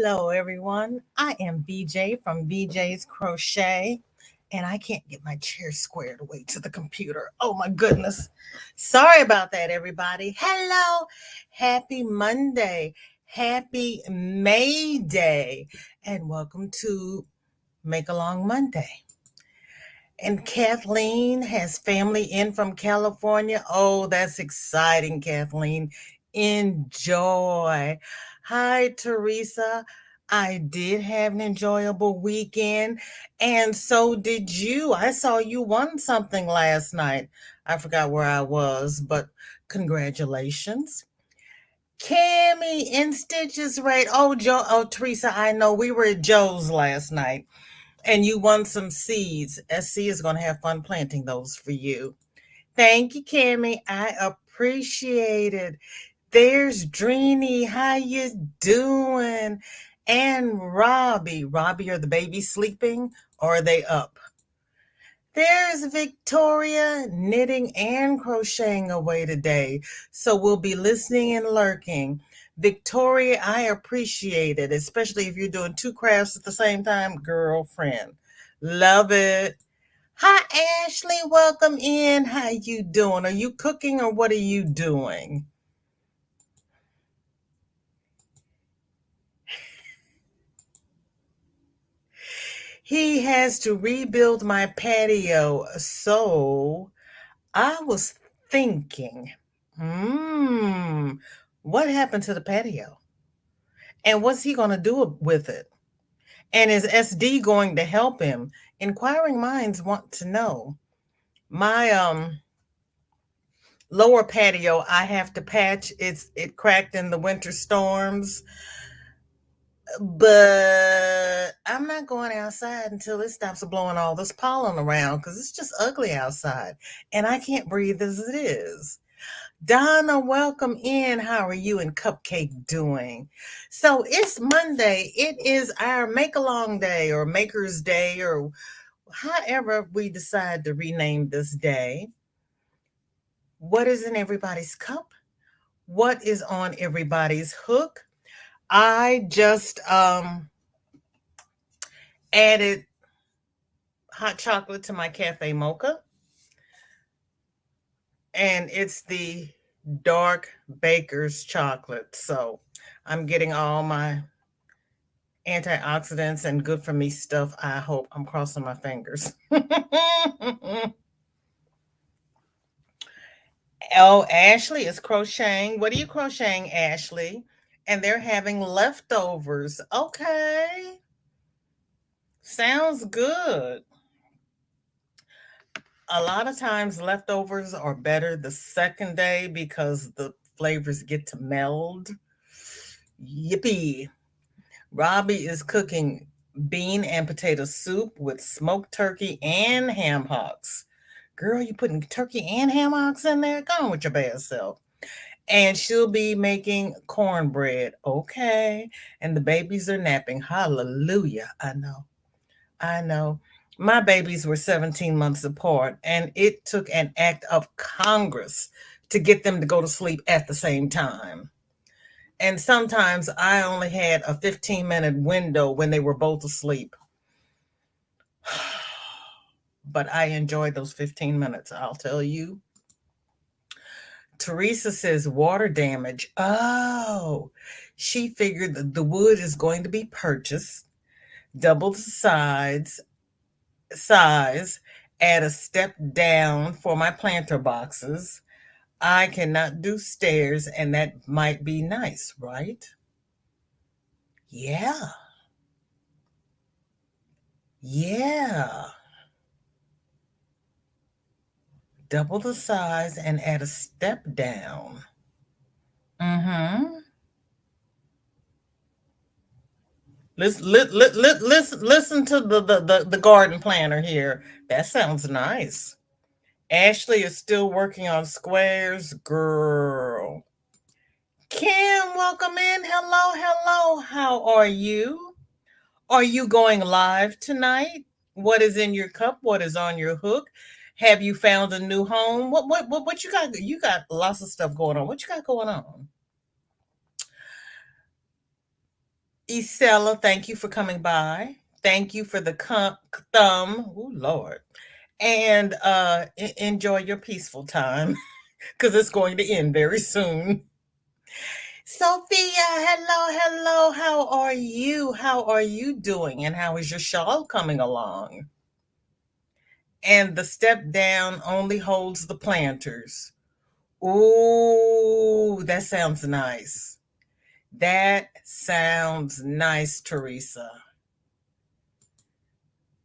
Hello, everyone. I am VJ from VJ's Crochet, and I can't get my chair squared away to the computer. Oh, my goodness. Sorry about that, everybody. Hello. Happy Monday. Happy May Day. And welcome to Make Along Monday. And Kathleen has family in from California. Oh, that's exciting, Kathleen. Enjoy. Hi, Teresa. I did have an enjoyable weekend, and so did you. I saw you won something last night. I forgot where I was, but congratulations. Cammy in Stitches, right? Oh, Joe. Oh, Teresa, I know we were at Joe's last night and you won some seeds. SC is going to have fun planting those for you. Thank you, Cammy. I appreciate it. There's Dreeny. How you doing? And Robbie. Robbie, are the babies sleeping or are they up? There's Victoria knitting and crocheting away today. So we'll be listening and lurking. Victoria, I appreciate it, especially if you're doing two crafts at the same time, girlfriend. Love it. Hi, Ashley. Welcome in. How you doing? Are you cooking or what are you doing? He has to rebuild my patio. So I was thinking, hmm, what happened to the patio? And what's he going to do with it? And is SD going to help him? Inquiring minds want to know. My lower patio, I have to patch. It cracked in the winter storms, but I'm not going outside until it stops blowing all this pollen around because it's just ugly outside and I can't breathe as it is. Donna, welcome in. How are you and Cupcake doing? So it's Monday. It is our Make Along Day or Maker's Day or however we decide to rename this day. What is in everybody's cup? What is on everybody's hook? I just added hot chocolate to my cafe mocha, and it's the dark baker's chocolate. So I'm getting all my antioxidants and good for me stuff. I hope. I'm crossing my fingers. Oh, Ashley is crocheting. What are you crocheting, Ashley? And they're having leftovers. Okay. Sounds good. A lot of times leftovers are better the second day because the flavors get to meld. Yippee. Robbie is cooking bean and potato soup with smoked turkey and ham hocks. Girl, you putting turkey and ham hocks in there? Go on with your bad self. And she'll be making cornbread. Okay. And the babies are napping. Hallelujah. I know. I know. My babies were 17 months apart, and it took an act of Congress to get them to go to sleep at the same time. And sometimes I only had a 15-minute window when they were both asleep. But I enjoyed those 15 minutes, I'll tell you. Teresa says water damage. Oh, she figured that the wood is going to be purchased, double the size, add a step down for my planter boxes. I cannot do stairs, and that might be nice, right? Yeah. Yeah. Double the size and add a step down. Mm-hmm. Listen to the garden planner here. That sounds nice. Ashley is still working on squares. Girl. Kim, welcome in. Hello, hello. How are you? Are you going live tonight? What is in your cup? What is on your hook? Have you found a new home? What you got? You got lots of stuff going on. What you got going on? Isella, thank you for coming by. Thank you for the thumb. Oh, Lord. And enjoy your peaceful time because it's going to end very soon. Sophia, hello, hello. How are you? How are you doing? And how is your shawl coming along? And the step down only holds the planters. Ooh, that sounds nice. That sounds nice, Teresa.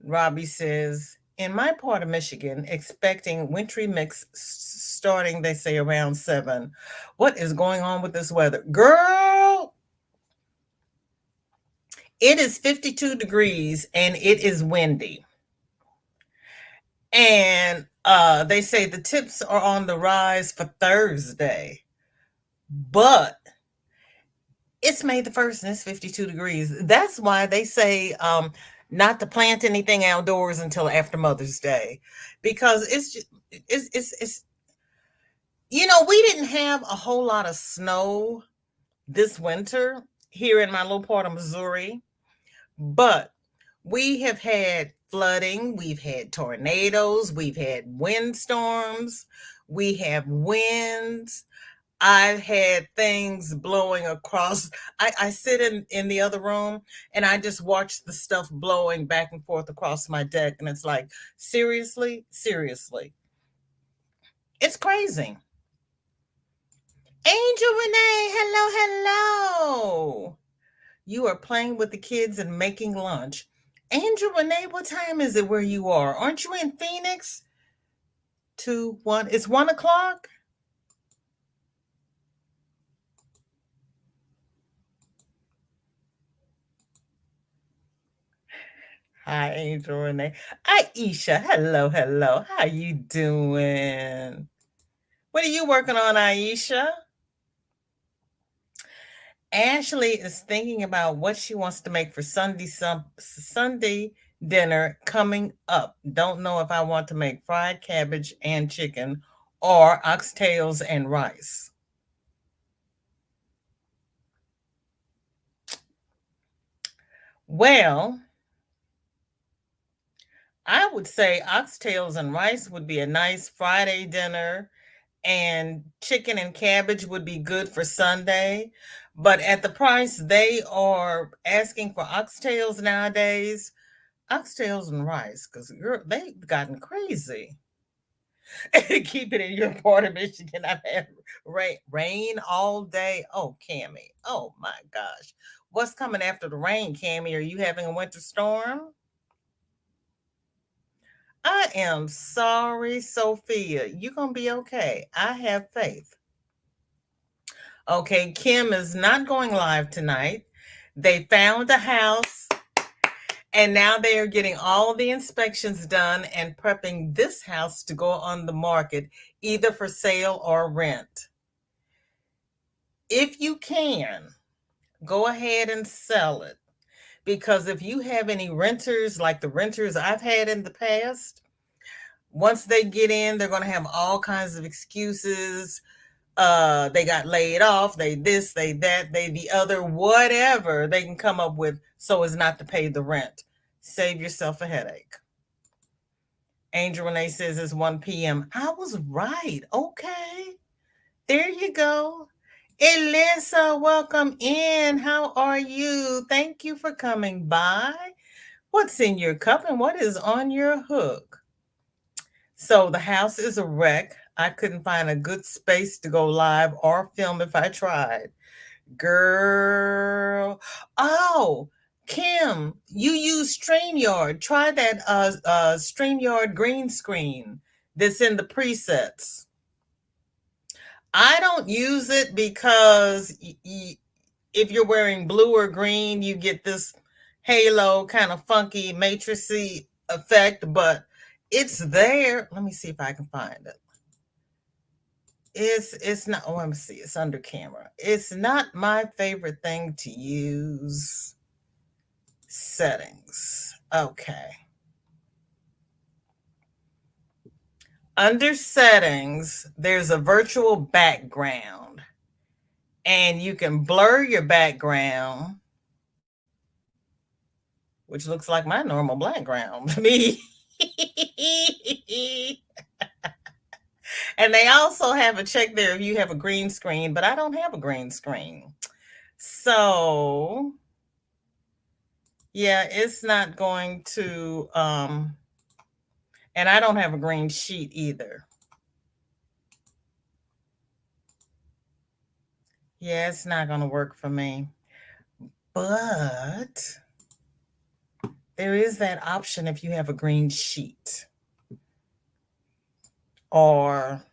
Robbie says, in my part of Michigan, expecting wintry mix starting, they say, around 7. What is going on with this weather? Girl, it is 52 degrees and it is windy. And they say the temps are on the rise for Thursday. But it's May the 1st and it's 52 degrees. That's why they say not to plant anything outdoors until after Mother's Day, because it's just, it's we didn't have a whole lot of snow this winter here in my little part of Missouri, but we have had flooding, we've had tornadoes, we've had windstorms, we have winds. I've had things blowing across. I sit in the other room and I just watch the stuff blowing back and forth across my deck. And it's like, seriously, seriously. It's crazy. Angel Renee, hello, hello. You are playing with the kids and making lunch. Angel Renee, what time is it where you are? Aren't you in Phoenix? 2, 1. It's 1 o'clock? Hi, Angel Renee. Aisha, hello, hello. How you doing? What are you working on, Aisha? Ashley is thinking about what she wants to make for Sunday dinner coming up. Don't know if I want to make fried cabbage and chicken or oxtails and rice. Well, I would say oxtails and rice would be a nice Friday dinner, and chicken and cabbage would be good for Sunday. But at the price they are asking for oxtails nowadays, oxtails and rice, because they've gotten crazy. Keep it in your part of Michigan. I've had rain all day. Oh, Cammy. Oh my gosh. What's coming after the rain, Cammy? Are you having a winter storm? I am sorry, Sophia. You're going to be okay. I have faith. Okay, Kim is not going live tonight. They found a house and now they are getting all the inspections done and prepping this house to go on the market, either for sale or rent. If you can, go ahead and sell it. Because if you have any renters, like the renters I've had in the past, once they get in, they're going to have all kinds of excuses. They got laid off, they this, they that, they the other, whatever they can come up with so as not to pay the rent. Save yourself a headache. Angel Renee says it's 1 p.m. I was right. Okay. There you go. Elisa, welcome in. How are you? Thank you for coming by. What's in your cup and what is on your hook? So the house is a wreck. I couldn't find a good space to go live or film if I tried. Girl. Oh, Kim, you use StreamYard. Try that StreamYard green screen that's in the presets. I don't use it because if you're wearing blue or green, you get this halo kind of funky matrixy effect, but it's there. Let me see if I can find it. It's not, oh, let me see, it's under camera. It's not my favorite thing to use. Settings. Okay. Under settings, there's a virtual background, and you can blur your background. which looks like my normal background to me. And they also have a check there if you have a green screen, but I don't have a green screen. So, yeah, it's not going to, and I don't have a green sheet either. Yeah, it's not going to work for me. But there is that option if you have a green sheet or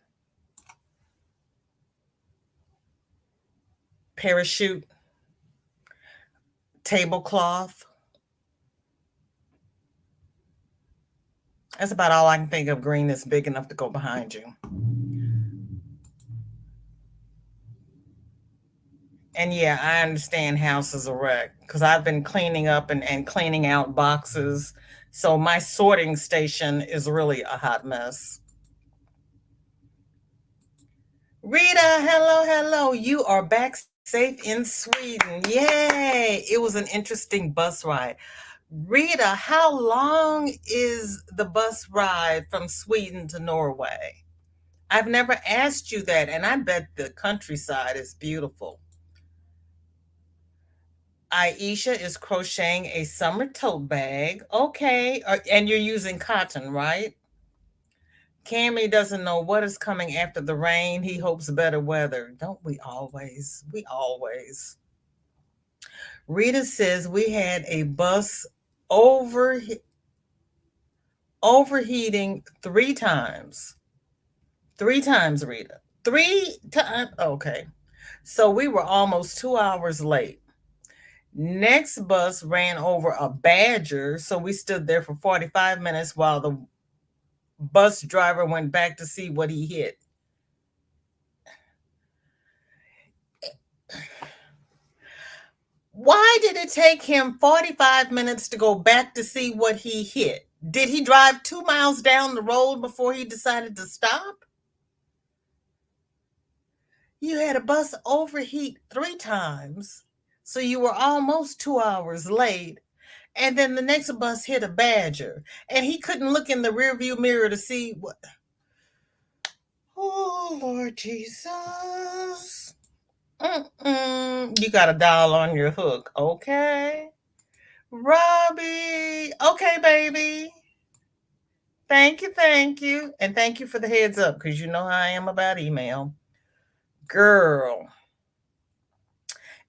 parachute, tablecloth. That's about all I can think of green that's big enough to go behind you. And yeah, I understand house is a wreck because I've been cleaning up and cleaning out boxes. So my sorting station is really a hot mess. Rita, hello, hello. You are back safe in Sweden. Yay. It was an interesting bus ride. Rita, how long is the bus ride from Sweden to Norway? I've never asked you that, and I bet the countryside is beautiful. Aisha is crocheting a summer tote bag. Okay. And you're using cotton, right? Cammy doesn't know what is coming after the rain. He hopes better weather. Don't we always? We always. Rita says we had a bus over overheating 3 times. 3 times, Rita. 3 times. Okay. So we were almost 2 hours late. Next bus ran over a badger, so we stood there for 45 minutes while the bus driver went back to see what he hit. Why did it take him 45 minutes to go back to see what he hit? Did he drive 2 miles down the road before he decided to stop? You had a bus overheat 3 times, so you were almost 2 hours late. And then the next bus hit a badger, and he couldn't look in the rearview mirror to see what. Oh, Lord Jesus. You got a doll on your hook. Okay. Robbie. Okay, baby. Thank you. Thank you. And thank you for the heads up because you know how I am about email. Girl.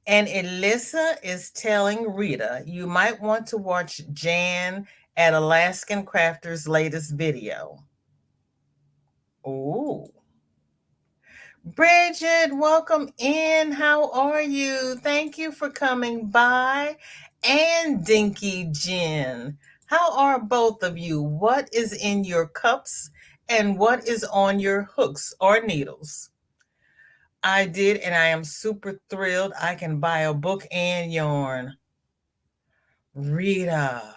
And Elissa is telling Rita you might want to watch Jan at Alaskan Crafter's latest video. Ooh. Bridget, welcome in. How are you? Thank you for coming by. And Dinky Jen, how are both of you? What is in your cups and what is on your hooks or needles? I did, and I am super thrilled. I can buy a book and yarn. Rita,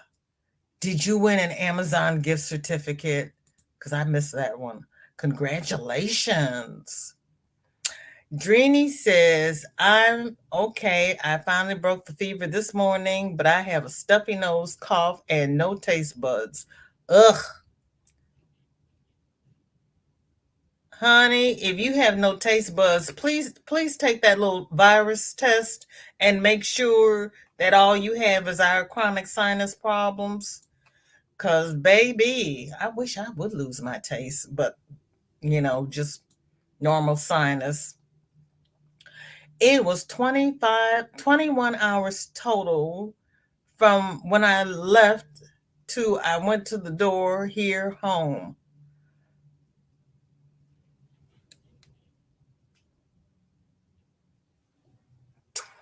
did you win an Amazon gift certificate? Because I missed that one. Congratulations. Dreeny says, I'm okay. I finally broke the fever this morning, but I have a stuffy nose, cough, and no taste buds. Ugh. Honey, if you have no taste buds, please take that little virus test and make sure that all you have is our chronic sinus problems. Cause baby, I wish I would lose my taste, but just normal sinus. It was 21 hours total from when I left to I went to the door here home.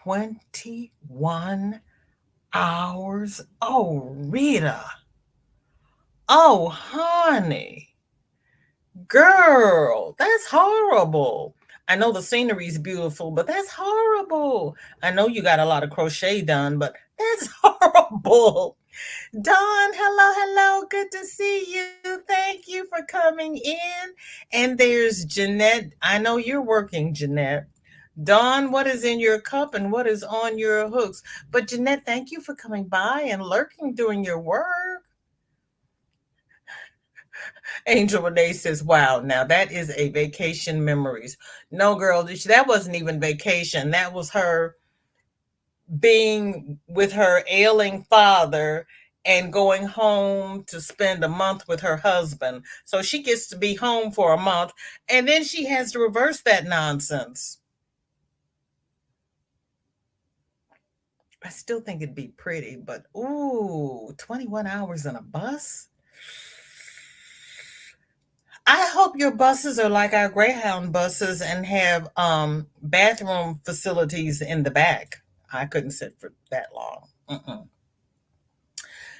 "21 hours? Oh, Rita. Oh, honey. Girl, that's horrible. I know the scenery is beautiful, but that's horrible. I know you got a lot of crochet done, but that's horrible. Dawn, hello, hello. Good to see you. Thank you for coming in. And there's Jeanette. I know you're working, Jeanette. Dawn, what is in your cup and what is on your hooks? But Jeanette, thank you for coming by and lurking doing your work. Angel Renee says, wow, now that is a vacation memories. No, girl, that wasn't even vacation. That was her being with her ailing father and going home to spend a month with her husband. So she gets to be home for a month and then she has to reverse that nonsense. I still think it'd be pretty, but ooh, 21 hours in a bus? I hope your buses are like our Greyhound buses and have bathroom facilities in the back. I couldn't sit for that long. Mm-mm.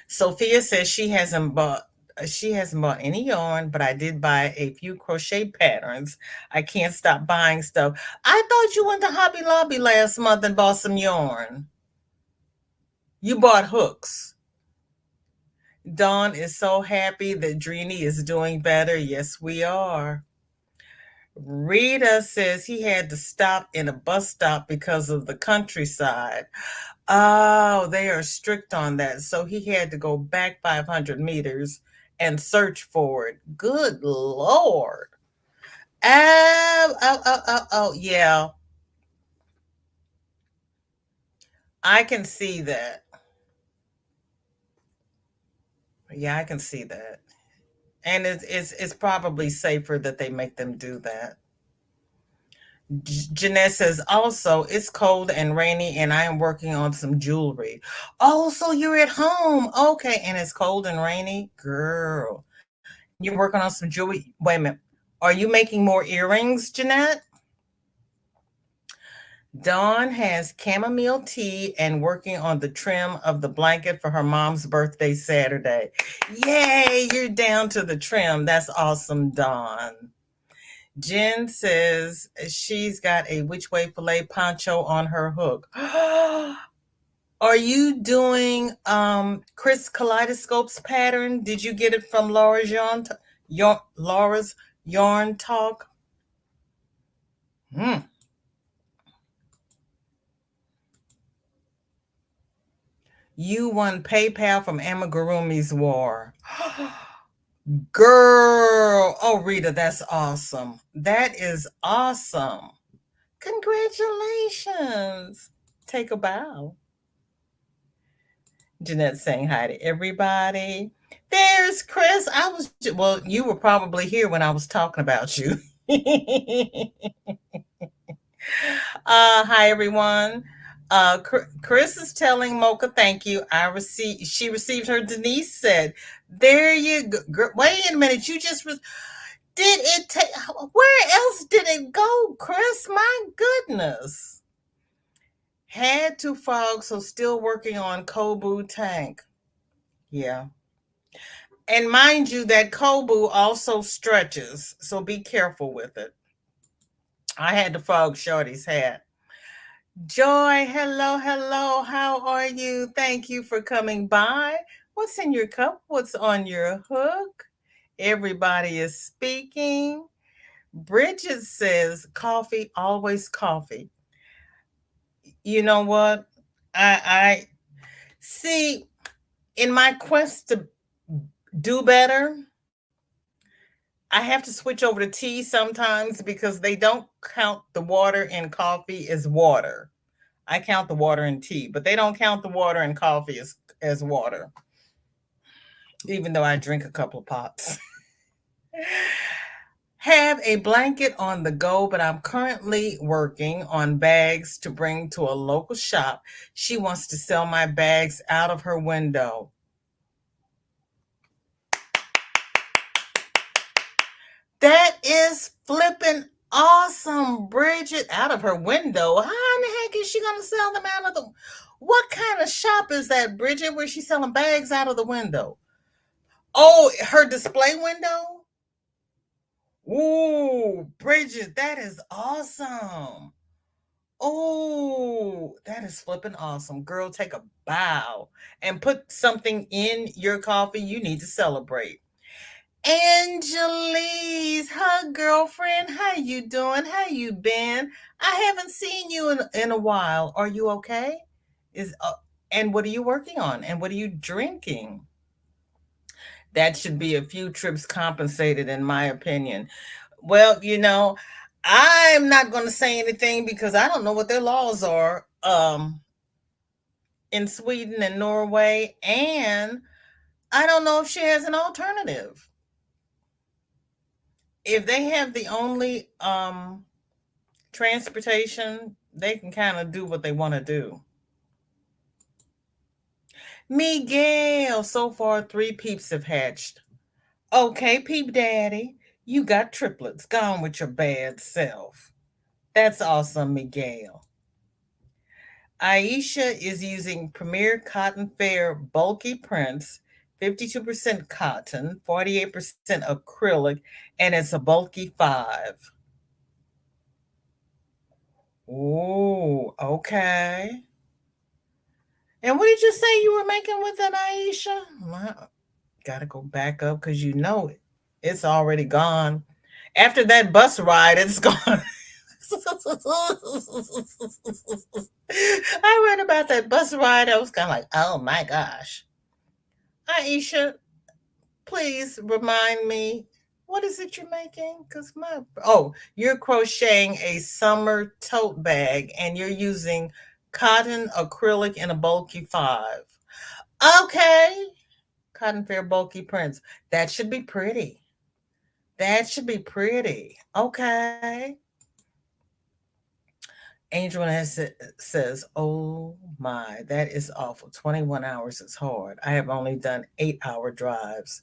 Sophia says she hasn't bought any yarn, but I did buy a few crochet patterns. I can't stop buying stuff. I thought you went to Hobby Lobby last month and bought some yarn. You bought hooks. Dawn is so happy that Drini is doing better. Yes, we are. Rita says he had to stop in a bus stop because of the countryside. Oh, they are strict on that. So he had to go back 500 meters and search for it. Good Lord. Oh, yeah. I can see that. Yeah, I can see that. And it's probably safer that they make them do that. Jeanette says, also, it's cold and rainy, and I am working on some jewelry. Oh, so you're at home. Okay, and it's cold and rainy? Girl, you're working on some jewelry. Wait a minute. Are you making more earrings, Jeanette? Dawn has chamomile tea and working on the trim of the blanket for her mom's birthday Saturday. Yay, you're down to the trim. That's awesome, Dawn. Jen says she's got a which way filet poncho on her hook. Are you doing Chris Kaleidoscope's pattern? Did you get it from Laura's Yarn Talk? Hmm. You won PayPal from Amigurumi's War. Girl. Oh, Rita, that's awesome. That is awesome. Congratulations. Take a bow. Jeanette saying hi to everybody. There's Chris. Well, you were probably here when I was talking about you. Hi, everyone. Chris is telling Mocha, thank you. She received her Denise said, there you go. Wait a minute. Did it take, where else did it go, Chris? My goodness. Had to fog, so still working on Kobu tank. Yeah. And mind you, that Kobu also stretches, so be careful with it. I had to frog Shorty's hat. Joy, hello, hello. How are you? Thank you for coming by. What's in your cup? What's on your hook? Everybody is speaking. Bridget says, coffee, always coffee. You know what? I see in my quest to do better, I have to switch over to tea sometimes because they don't count the water in coffee as water. I count the water in tea, but they don't count the water in coffee as water, even though I drink a couple of pots. Have a blanket on the go, but I'm currently working on bags to bring to a local shop. She wants to sell my bags out of her window. That is flipping awesome, Bridget. Out of her window. How in the heck is she going to sell them out of the... What kind of shop is that, Bridget, where she's selling bags out of the window? Oh, her display window? Ooh, Bridget, that is awesome. Oh, that is flipping awesome. Girl, take a bow and put something in your coffee. You need to celebrate. Angelise, her girlfriend, how you doing? How you been? I haven't seen you in a while. Are you okay? Is and what are you working on? And what are you drinking? That should be a few trips compensated, in my opinion. Well, I'm not going to say anything because I don't know what their laws are in Sweden and Norway, and I don't know if she has an alternative. If they have the only transportation, they can kind of do what they want to do. Miguel, so far 3 peeps have hatched. Okay, peep daddy, you got triplets. Gone with your bad self. That's awesome, Miguel. Aisha is using Premier Cotton Fair bulky prints, 52% cotton, 48% acrylic, and it's a bulky 5. Ooh, okay. And what did you say you were making with that, Aisha? Well, gotta go back up because you know it. It's already gone. After that bus ride, it's gone. I read about that bus ride. I was kind of like, oh my gosh. Aisha, please remind me, what is it you're making? Because you're crocheting a summer tote bag and you're using cotton, acrylic, and a bulky 5. Okay. Cotton fair bulky prints. That should be pretty. That should be pretty. Okay. Angel says, "Oh my, that is awful. 21 hours is hard. I have only done 8-hour drives.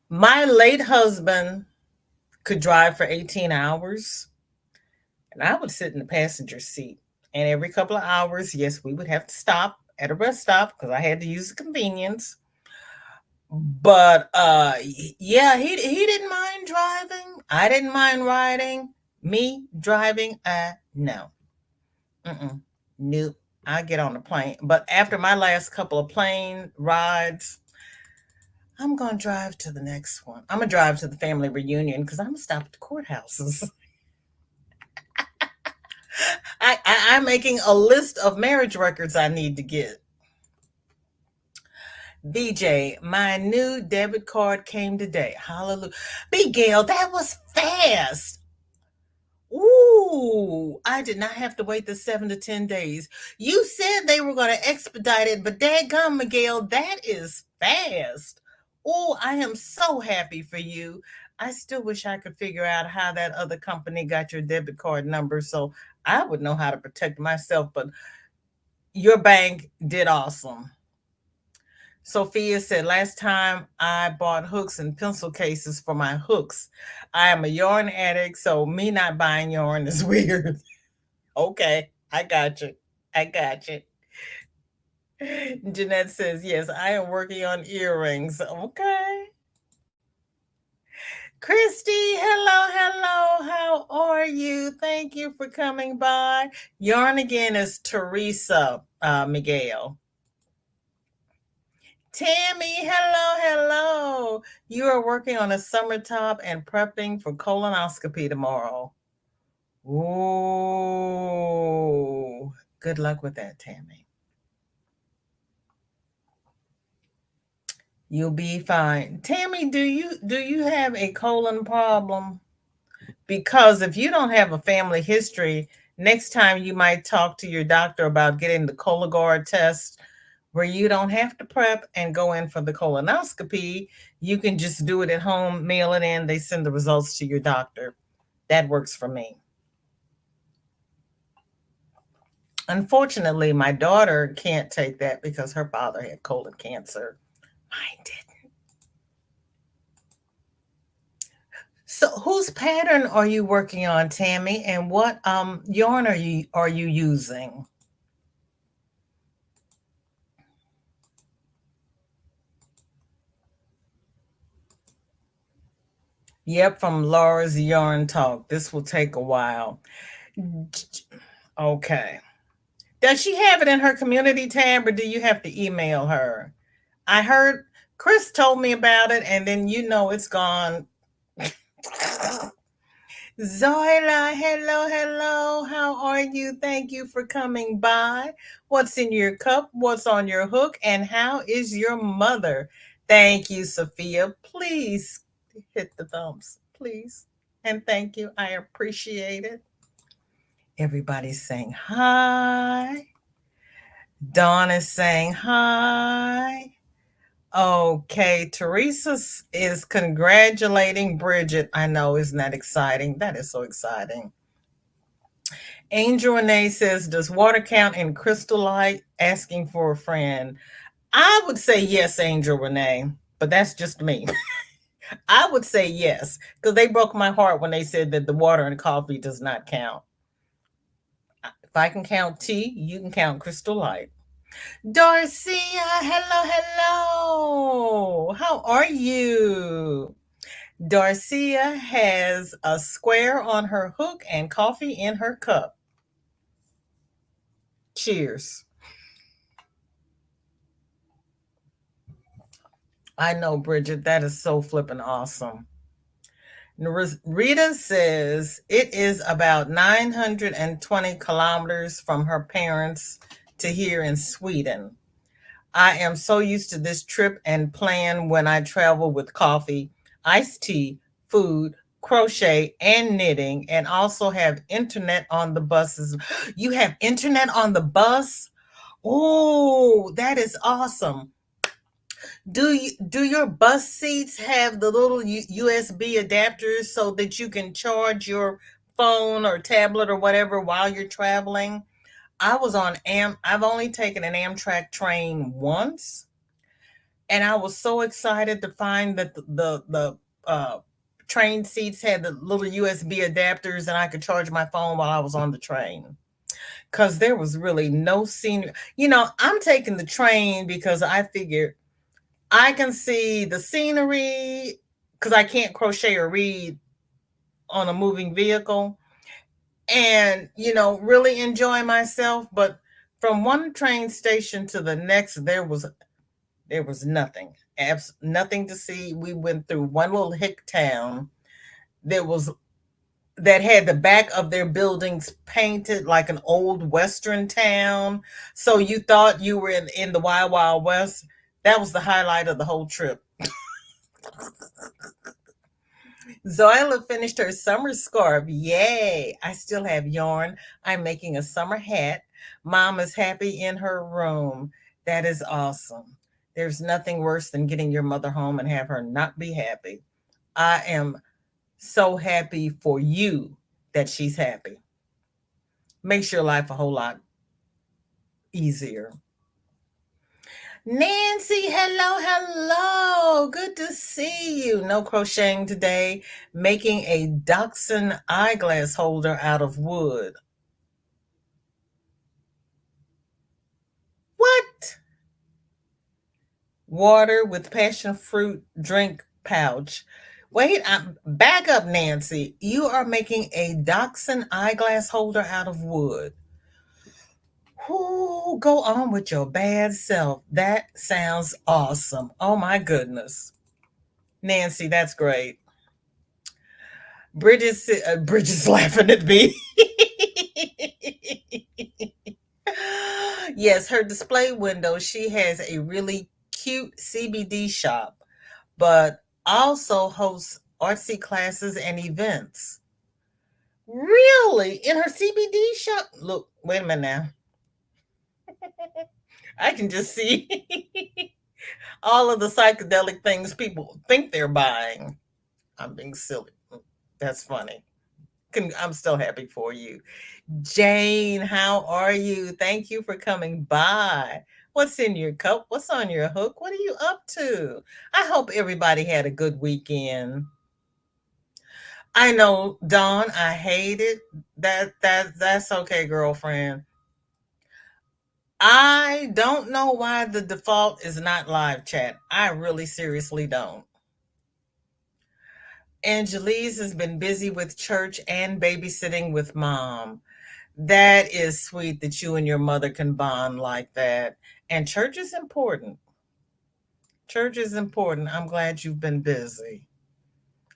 My late husband could drive for 18 hours, and I would sit in the passenger seat. And every couple of hours, yes, we would have to stop at a rest stop because I had to use the convenience. But yeah, he didn't mind driving. I didn't mind riding. Me driving, no. Mm-mm. Nope. I get on the plane. But after my last couple of plane rides, I'm going to drive to the next one. I'm going to drive to the family reunion because I'm going to stop at the courthouses. I'm making a list of marriage records I need to get. VJ, my new debit card came today. Hallelujah. B. Gail, that was fast. Ooh, I did not have to wait the 7 to 10 days. You said they were going to expedite it, but dadgum, Miguel, that is fast. Oh, I am so happy for you. I still wish I could figure out how that other company got your debit card number so I would know how to protect myself, but your bank did awesome. Sophia said, last time I bought hooks and pencil cases for my hooks. I am a yarn addict, so me not buying yarn is weird. Okay, I got you. I got you. Jeanette says, yes, I am working on earrings. Okay. Christy, hello, hello. How are you? Thank you for coming by. Yarn again is Teresa Miguel. Tammy, hello, hello. You are working on a summer top and prepping for colonoscopy tomorrow. Ooh, good luck with that, Tammy. You'll be fine. Tammy, do you have a colon problem? Because if you don't have a family history, next time you might talk to your doctor about getting the Cologuard test where you don't have to prep and go in for the colonoscopy. You can just do it at home, mail it in, they send the results to your doctor. That works for me. Unfortunately, my daughter can't take that because her father had colon cancer. Mine didn't. So, whose pattern are you working on, Tammy? And what yarn are you using? Yep, from Laura's Yarn Talk. This will take a while. Okay. Does she have it in her community tab or do you have to email her? I heard Chris told me about it and then it's gone. Zoila, hello, hello. How are you? Thank you for coming by. What's in your cup? What's on your hook? And how is your mother? Thank you, Sophia. Please hit the thumbs, please. And thank you. I appreciate it. Everybody's saying hi. Dawn is saying hi. Okay, Teresa is congratulating Bridget. I know, isn't that exciting? That is so exciting. Angel Renee says, does water count in crystal light? Asking for a friend. I would say yes, Angel Renee, but that's just me. I would say yes, because they broke my heart when they said that the water and coffee does not count. If I can count tea, you can count crystal light. Darcia, hello, hello. How are you? Darcia has a square on her hook and coffee in her cup. Cheers. I know, Bridget, that is so flippin' awesome. Rita says it is about 920 kilometers from her parents to here in Sweden. I am so used to this trip and plan when I travel with coffee, iced tea, food, crochet, and knitting, and also have internet on the buses. You have internet on the bus? Oh, that is awesome. Do your bus seats have the little USB adapters so that you can charge your phone or tablet or whatever while you're traveling? I've only taken an Amtrak train once, and I was so excited to find that the train seats had the little USB adapters and I could charge my phone while I was on the train. Cuz there was really no scenery. I'm taking the train because I figured I can see the scenery because I can't crochet or read on a moving vehicle and, really enjoy myself. But from one train station to the next, there was nothing, nothing to see. We went through one little hick town that was that had the back of their buildings painted like an old Western town. So you thought you were in the Wild Wild West. That was the highlight of the whole trip. Zoila finished her summer scarf. Yay! I still have yarn. I'm making a summer hat. Mom is happy in her room. That is awesome. There's nothing worse than getting your mother home and have her not be happy. I am so happy for you that she's happy. Makes your life a whole lot easier. Nancy, hello, hello. Good to see you. No crocheting today. Making a Dachshund eyeglass holder out of wood. What? Water with passion fruit drink pouch. Wait, back up, Nancy. You are making a Dachshund eyeglass holder out of wood. Ooh, go on with your bad self. That sounds awesome. Oh my goodness. Nancy, that's great. Bridget's laughing at me. Yes, her display window, she has a really cute CBD shop, but also hosts artsy classes and events. Really? In her CBD shop? Look, wait a minute now. I can just see all of the psychedelic things people think they're buying. I'm being silly. That's funny. I'm still happy for you. Jane, how are you? Thank you for coming by. What's in your cup? What's on your hook? What are you up to? I hope everybody had a good weekend. I know, Dawn, I hate it. That's okay, girlfriend. I don't know why the default is not live chat. I really seriously don't. Angelise has been busy with church and babysitting with mom. That is sweet that you and your mother can bond like that. And church is important. Church is important. I'm glad you've been busy.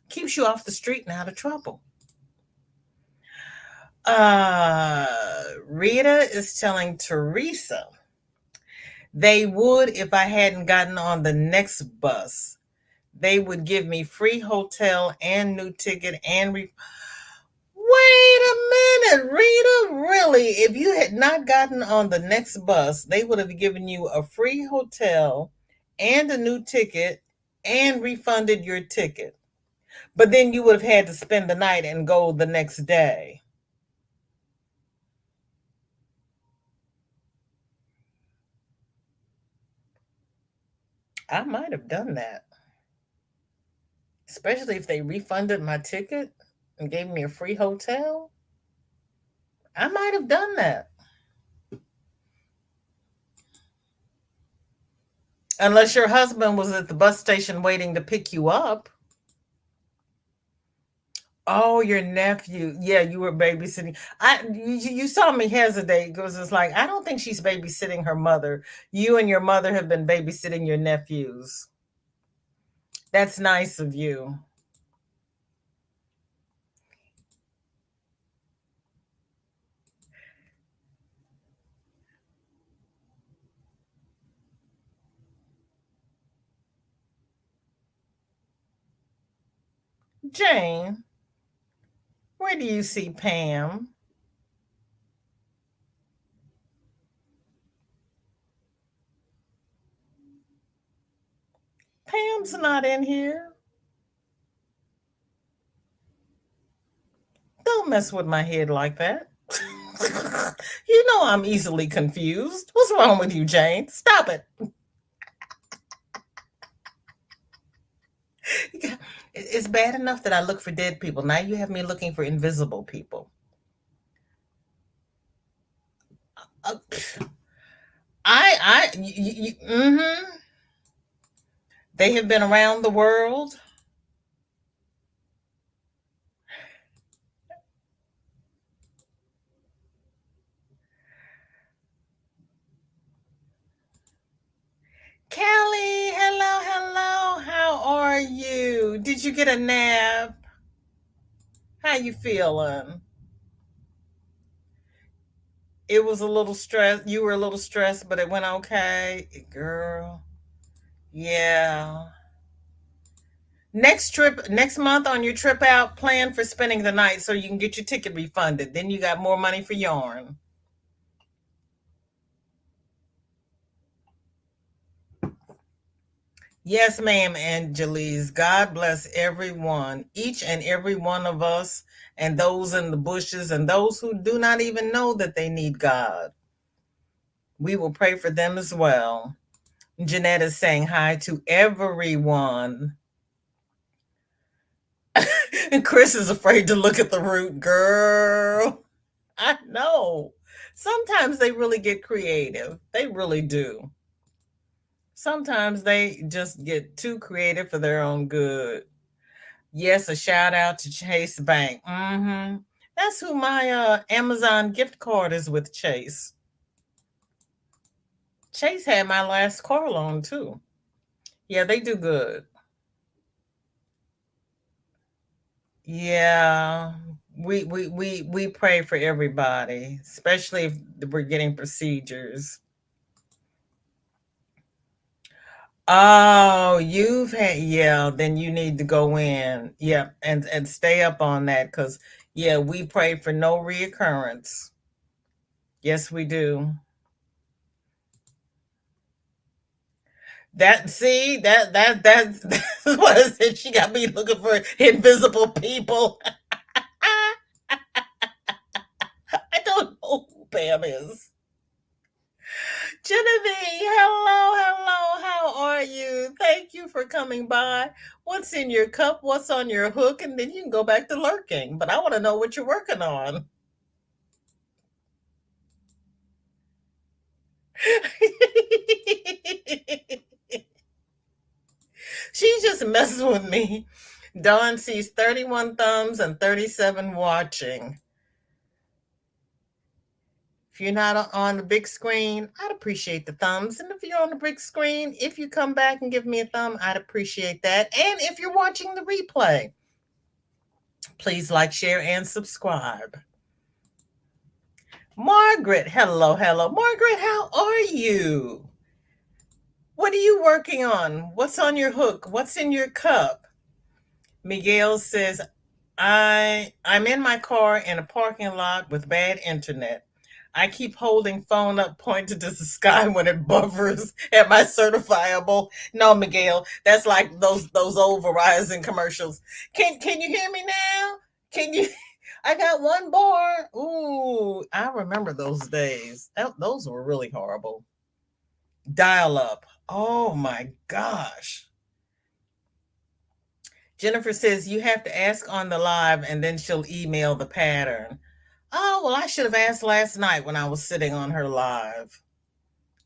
Keeps you off the street and out of trouble. Rita is telling Teresa they would if I hadn't gotten on the next bus. They would give me free hotel and new ticket and wait a minute, Rita. Really? If you had not gotten on the next bus, they would have given you a free hotel and a new ticket and refunded your ticket. But then you would have had to spend the night and go the next day. I might have done that, especially if they refunded my ticket and gave me a free hotel. I might have done that. Unless your husband was at the bus station waiting to pick you up. Oh, your nephew. Yeah, you were babysitting. You saw me hesitate because it's like I don't think she's babysitting her mother. You and your mother have been babysitting your nephews. That's nice of you. Jane, where do you see Pam? Pam's not in here. Don't mess with my head like that. You know I'm easily confused. What's wrong with you, Jane? Stop it. It's bad enough that I look for dead people. Now you have me looking for invisible people. Uh, They have been around the world. Kelly, hello, hello. How are you? Did you get a nap? How you feeling? It was a little stressed. You were a little stressed, but it went okay, girl. Yeah. Next month on your trip out, plan for spending the night so you can get your ticket refunded. Then you got more money for yarn. Yes, ma'am, Angelise. God bless everyone, each and every one of us, and those in the bushes, and those who do not even know that they need God. We will pray for them as well. Jeanette is saying hi to everyone. And Chris is afraid to look at the root, girl. I know. Sometimes they really get creative. They really do. Sometimes they just get too creative for their own good. Yes, a shout out to Chase Bank. That's who my Amazon gift card is with, Chase. Chase had my last car loan too. Yeah, they do good. Yeah. We pray for everybody, especially if we're getting procedures. Oh, you've had, yeah, then you need to go in. Yeah, and stay up on that because yeah, we pray for no reoccurrence. Yes, we do. That see that's what I said. She got me looking for invisible people. I don't know who Pam is. Genevieve, hello, hello. How are you? Thank you for coming by. What's in your cup? What's on your hook? And then you can go back to lurking. But I want to know what you're working on. She's just messing with me. Dawn sees 31 thumbs and 37 watching. If you're not on the big screen, I'd appreciate the thumbs. And if you're on the big screen, if you come back and give me a thumb, I'd appreciate that. And if you're watching the replay, please like, share, and subscribe. Margaret, hello, hello. Margaret, how are you? What are you working on? What's on your hook? What's in your cup? Miguel says, I'm in my car in a parking lot with bad internet. I keep holding phone up pointed to the sky when it buffers. Am I certifiable? No, Miguel. That's like those old Verizon commercials. Can you hear me now? Can you I got one bar. Ooh, I remember those days. Those were really horrible. Dial up. Oh my gosh. Jennifer says you have to ask on the live and then she'll email the pattern. Oh, well, I should have asked last night when I was sitting on her live.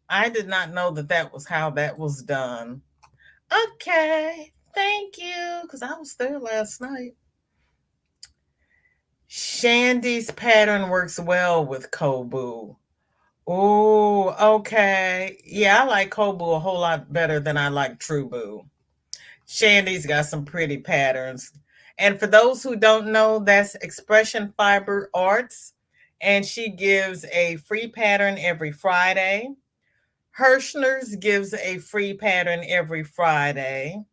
I did not know that that was how that was done. Okay, thank you, because I was there last night. Shandy's pattern works well with Kobu. Oh, okay. Yeah, I like Kobu a whole lot better than I like Trubu. Shandy's got some pretty patterns. And for those who don't know, that's Expression Fiber Arts. And she gives a free pattern every Friday. Hirschner's gives a free pattern every Friday.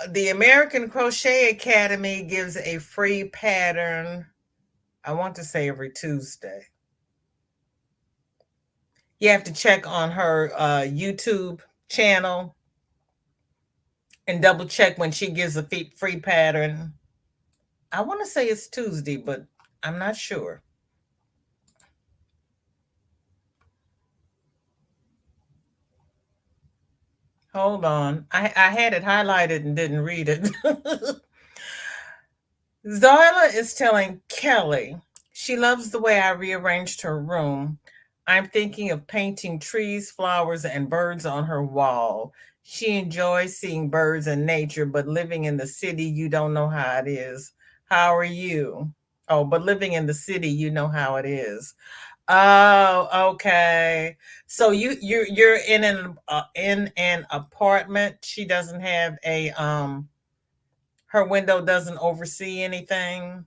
The American Crochet Academy gives a free pattern, I want to say every Tuesday. You have to check on her YouTube channel and double check when she gives a free pattern. I want to say it's Tuesday, but I'm not sure. Hold on. I had it highlighted and didn't read it. Zarla is telling Kelly she loves the way I rearranged her room. I'm thinking of painting trees, flowers, and birds on her wall. She enjoys seeing birds and nature, but living in the city, you don't know how it is. How are you? Oh, but living in the city, you know how it is. Oh, okay. So you're in an apartment. She doesn't have a her window doesn't oversee anything.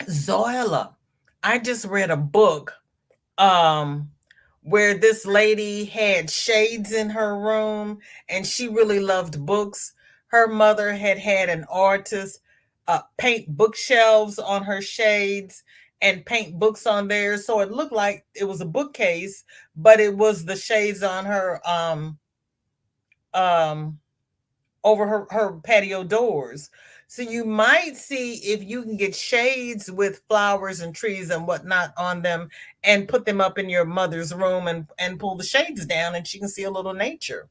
Zoila, I just read a book um where this lady had shades in her room and she really loved books. Her mother had an artist paint bookshelves on her shades and paint books on there, so it looked like it was a bookcase, but it was the shades on her um over her patio doors. So you might see if you can get shades with flowers and trees and whatnot on them and put them up in your mother's room and pull the shades down and she can see a little nature.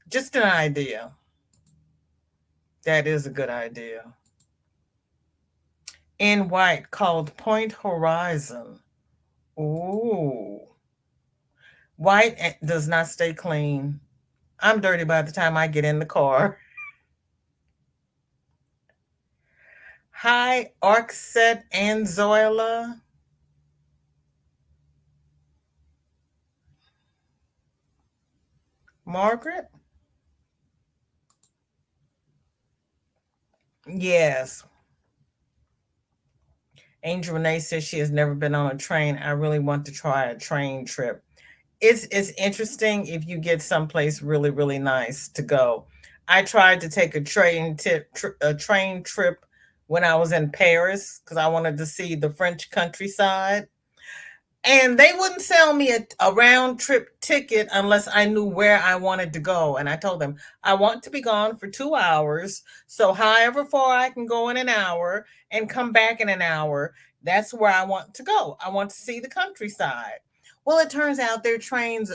Just an idea. That is a good idea. In white called Point Horizon. Ooh. White does not stay clean. I'm dirty by the time I get in the car. Hi, Arcset and Zoila. Margaret? Yes. Angel Renee says she has never been on a train. I really want to try a train trip. It's interesting if you get someplace really, really nice to go. I tried to take a train trip when I was in Paris because I wanted to see the French countryside. And they wouldn't sell me a round trip ticket unless I knew where I wanted to go. And I told them, I want to be gone for 2 hours. So, however far I can go in an hour and come back in an hour, that's where I want to go. I want to see the countryside. Well, it turns out their trains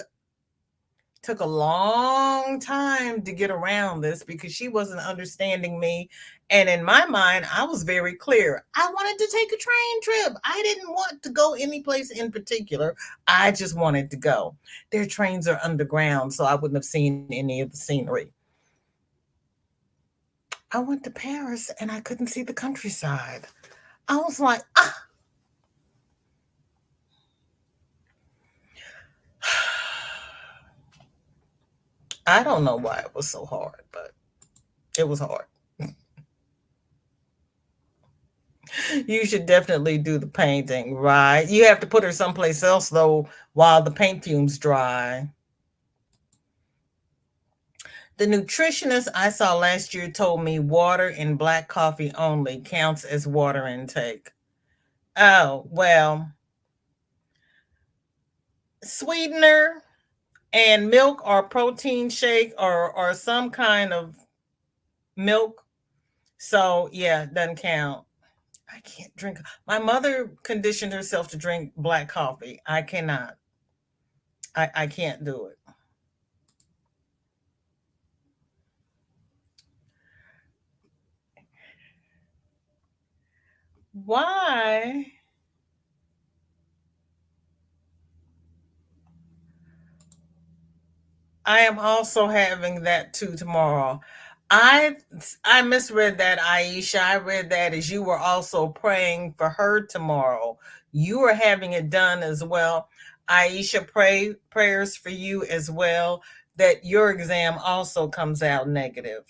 took a long time to get around this because she wasn't understanding me. And in my mind, I was very clear. I wanted to take a train trip. I didn't want to go any place in particular. I just wanted to go. Their trains are underground, so I wouldn't have seen any of the scenery. I went to Paris and I couldn't see the countryside. I was like, ah. I don't know why it was so hard, but it was hard. You should definitely do the painting, right? You have to put her someplace else though while the paint fumes dry. The nutritionist I saw last year told me water and black coffee only counts as water intake. Oh, well, sweetener and milk or protein shake or some kind of milk. So, yeah, doesn't count. I can't drink. My mother conditioned herself to drink black coffee. I cannot. I can't do it. Why? I am also having that too tomorrow. I I misread that, Aisha. I read that as you were also praying for her tomorrow. You are having it done as well. Aisha, pray prayers for you as well that your exam also comes out negative.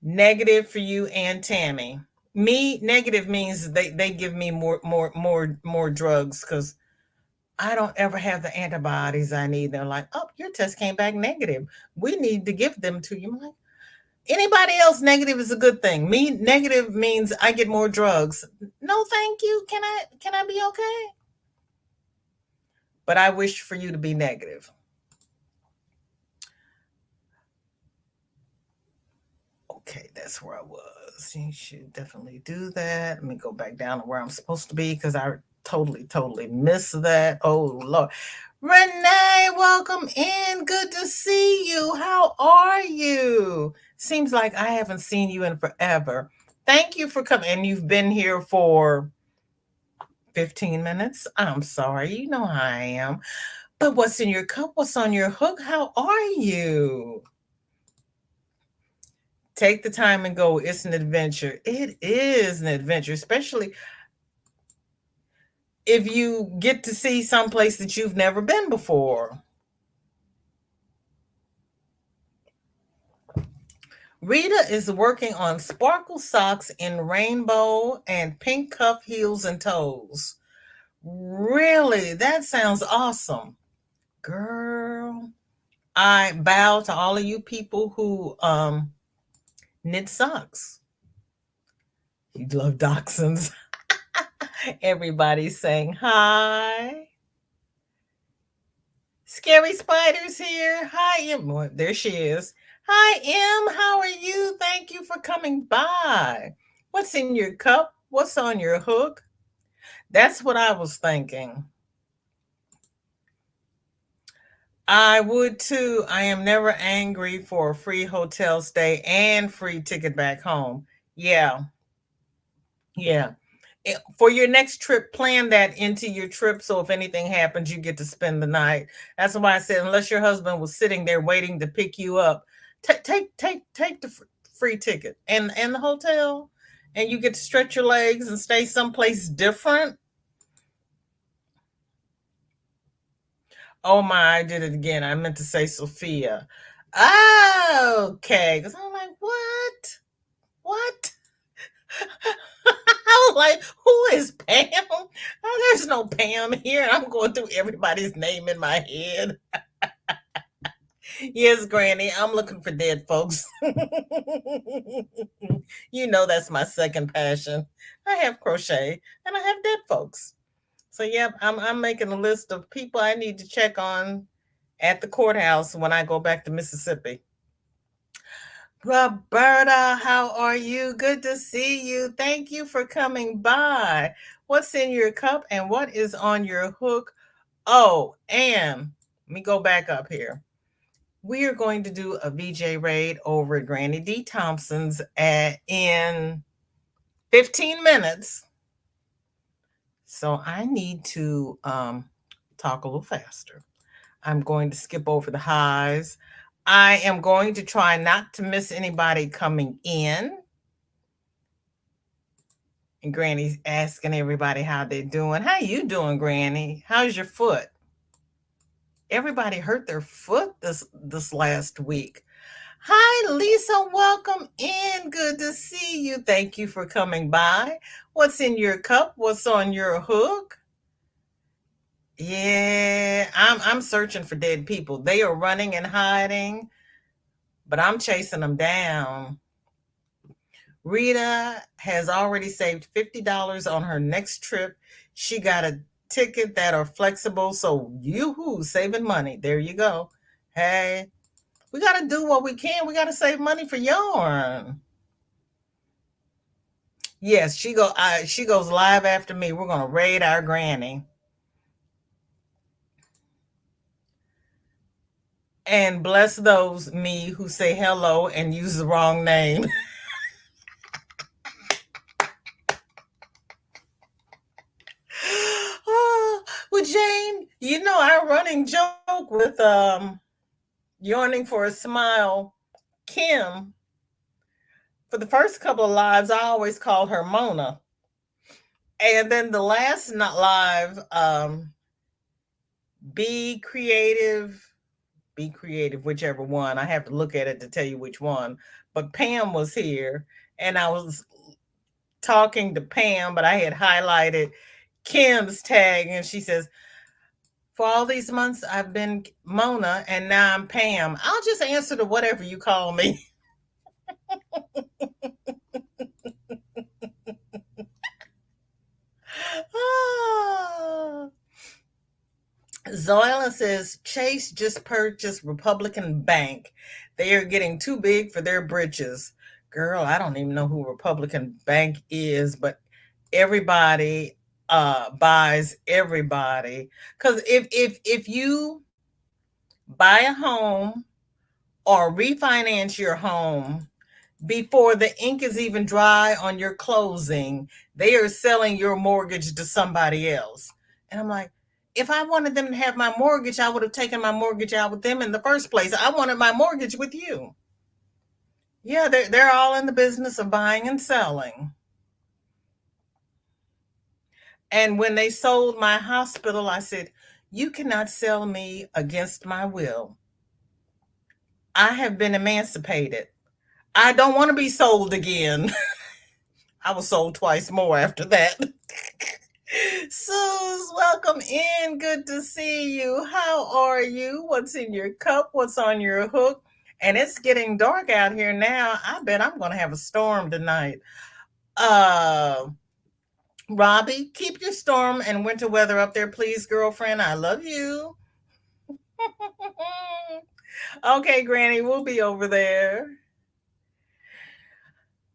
Negative for you and Tammy. Me, negative means they give me more drugs because I don't ever have the antibodies I need. They're like, oh, your test came back negative. We need to give them to you. I'm like, anybody else negative is a good thing. Me negative means I get more drugs. No, thank you. Can I be okay? But I wish for you to be negative. Okay, that's where I was. You should definitely do that. Let me go back down to where I'm supposed to be because I totally missed that. Oh Lord. Renee, welcome in. Good to see you. How are you? Seems like I haven't seen you in forever. Thank you for coming. And you've been here for 15 minutes. I'm sorry. You know how I am. But what's in your cup? What's on your hook? How are you? Take the time and go. It's an adventure. It is an adventure, especially if you get to see someplace that you've never been before. Rita is working on sparkle socks in rainbow and pink cuff heels and toes. Really? That sounds awesome. Girl, I bow to all of you people who knit socks. You love dachshunds. Everybody's saying hi. Scary Spider's here. Hi, Em. Well, there she is. Hi, Em. How are you? Thank you for coming by. What's in your cup? What's on your hook? That's what I was thinking. I would too. I am never angry for a free hotel stay and free ticket back home. Yeah, yeah. For your next trip, plan that into your trip so if anything happens, you get to spend the night. That's why I said, unless your husband was sitting there waiting to pick you up, take the free ticket and the hotel, and you get to stretch your legs and stay someplace different. Oh my, I did it again. I meant to say Sophia. Okay, because I'm like, what? What? I was like, who is Pam? Oh, there's no Pam here. I'm going through everybody's name in my head. Yes, Granny, I'm looking for dead folks. You know that's my second passion. I have crochet and I have dead folks. So yep, I'm making a list of people I need to check on at the courthouse when I go back to Mississippi. Roberta, how are you? Good to see you. Thank you for coming by. What's in your cup and what is on your hook? Oh, and let me go back up here. We are going to do a VJ raid over at Granny D. Thompson's in 15 minutes. So I need to talk a little faster. I'm going to skip over the highs. I am going to try not to miss anybody coming in. And Granny's asking everybody how they're doing. How you doing, Granny? How's your foot? Everybody hurt their foot this last week. Hi, Lisa. Welcome in. Good to see you. Thank you for coming by. What's in your cup? What's on your hook? Yeah, I'm searching for dead people. They are running and hiding, but I'm chasing them down. Rita has already saved $50 on her next trip. She got a ticket that are flexible, so yoo-hoo, saving money. There you go. Hey, we got to do what we can. We got to save money for yarn. Yes, she goes live after me. We're gonna raid our granny. And bless those me who say hello and use the wrong name. Oh, well, Jane, our running joke with Yearning for a Smile, Kim, for the first couple of lives, I always called her Mona. And then the last not live, Be Creative, Be Creative, whichever one. I have to look at it to tell you which one. But Pam was here, and I was talking to Pam, but I had highlighted Kim's tag, and she says, "For all these months, I've been Mona, and now I'm Pam. I'll just answer to whatever you call me." Ah. Zoila says Chase just purchased Republican Bank. They are getting too big for their britches. Girl, I don't even know who Republican Bank is, but everybody buys everybody. Because if you buy a home or refinance your home before the ink is even dry on your closing, they are selling your mortgage to somebody else. And I'm like, if I wanted them to have my mortgage, I would have taken my mortgage out with them in the first place. I wanted my mortgage with you. Yeah, they're all in the business of buying and selling. And when they sold my hospital, I said, "You cannot sell me against my will. I have been emancipated. I don't want to be sold again." I was sold twice more after that. Suze, welcome in. Good to see you. How are you? What's in your cup? What's on your hook? And it's getting dark out here now. I bet I'm going to have a storm tonight. Uh, Robbie, keep your storm and winter weather up there, please, girlfriend. I love you. Okay, Granny, we'll be over there.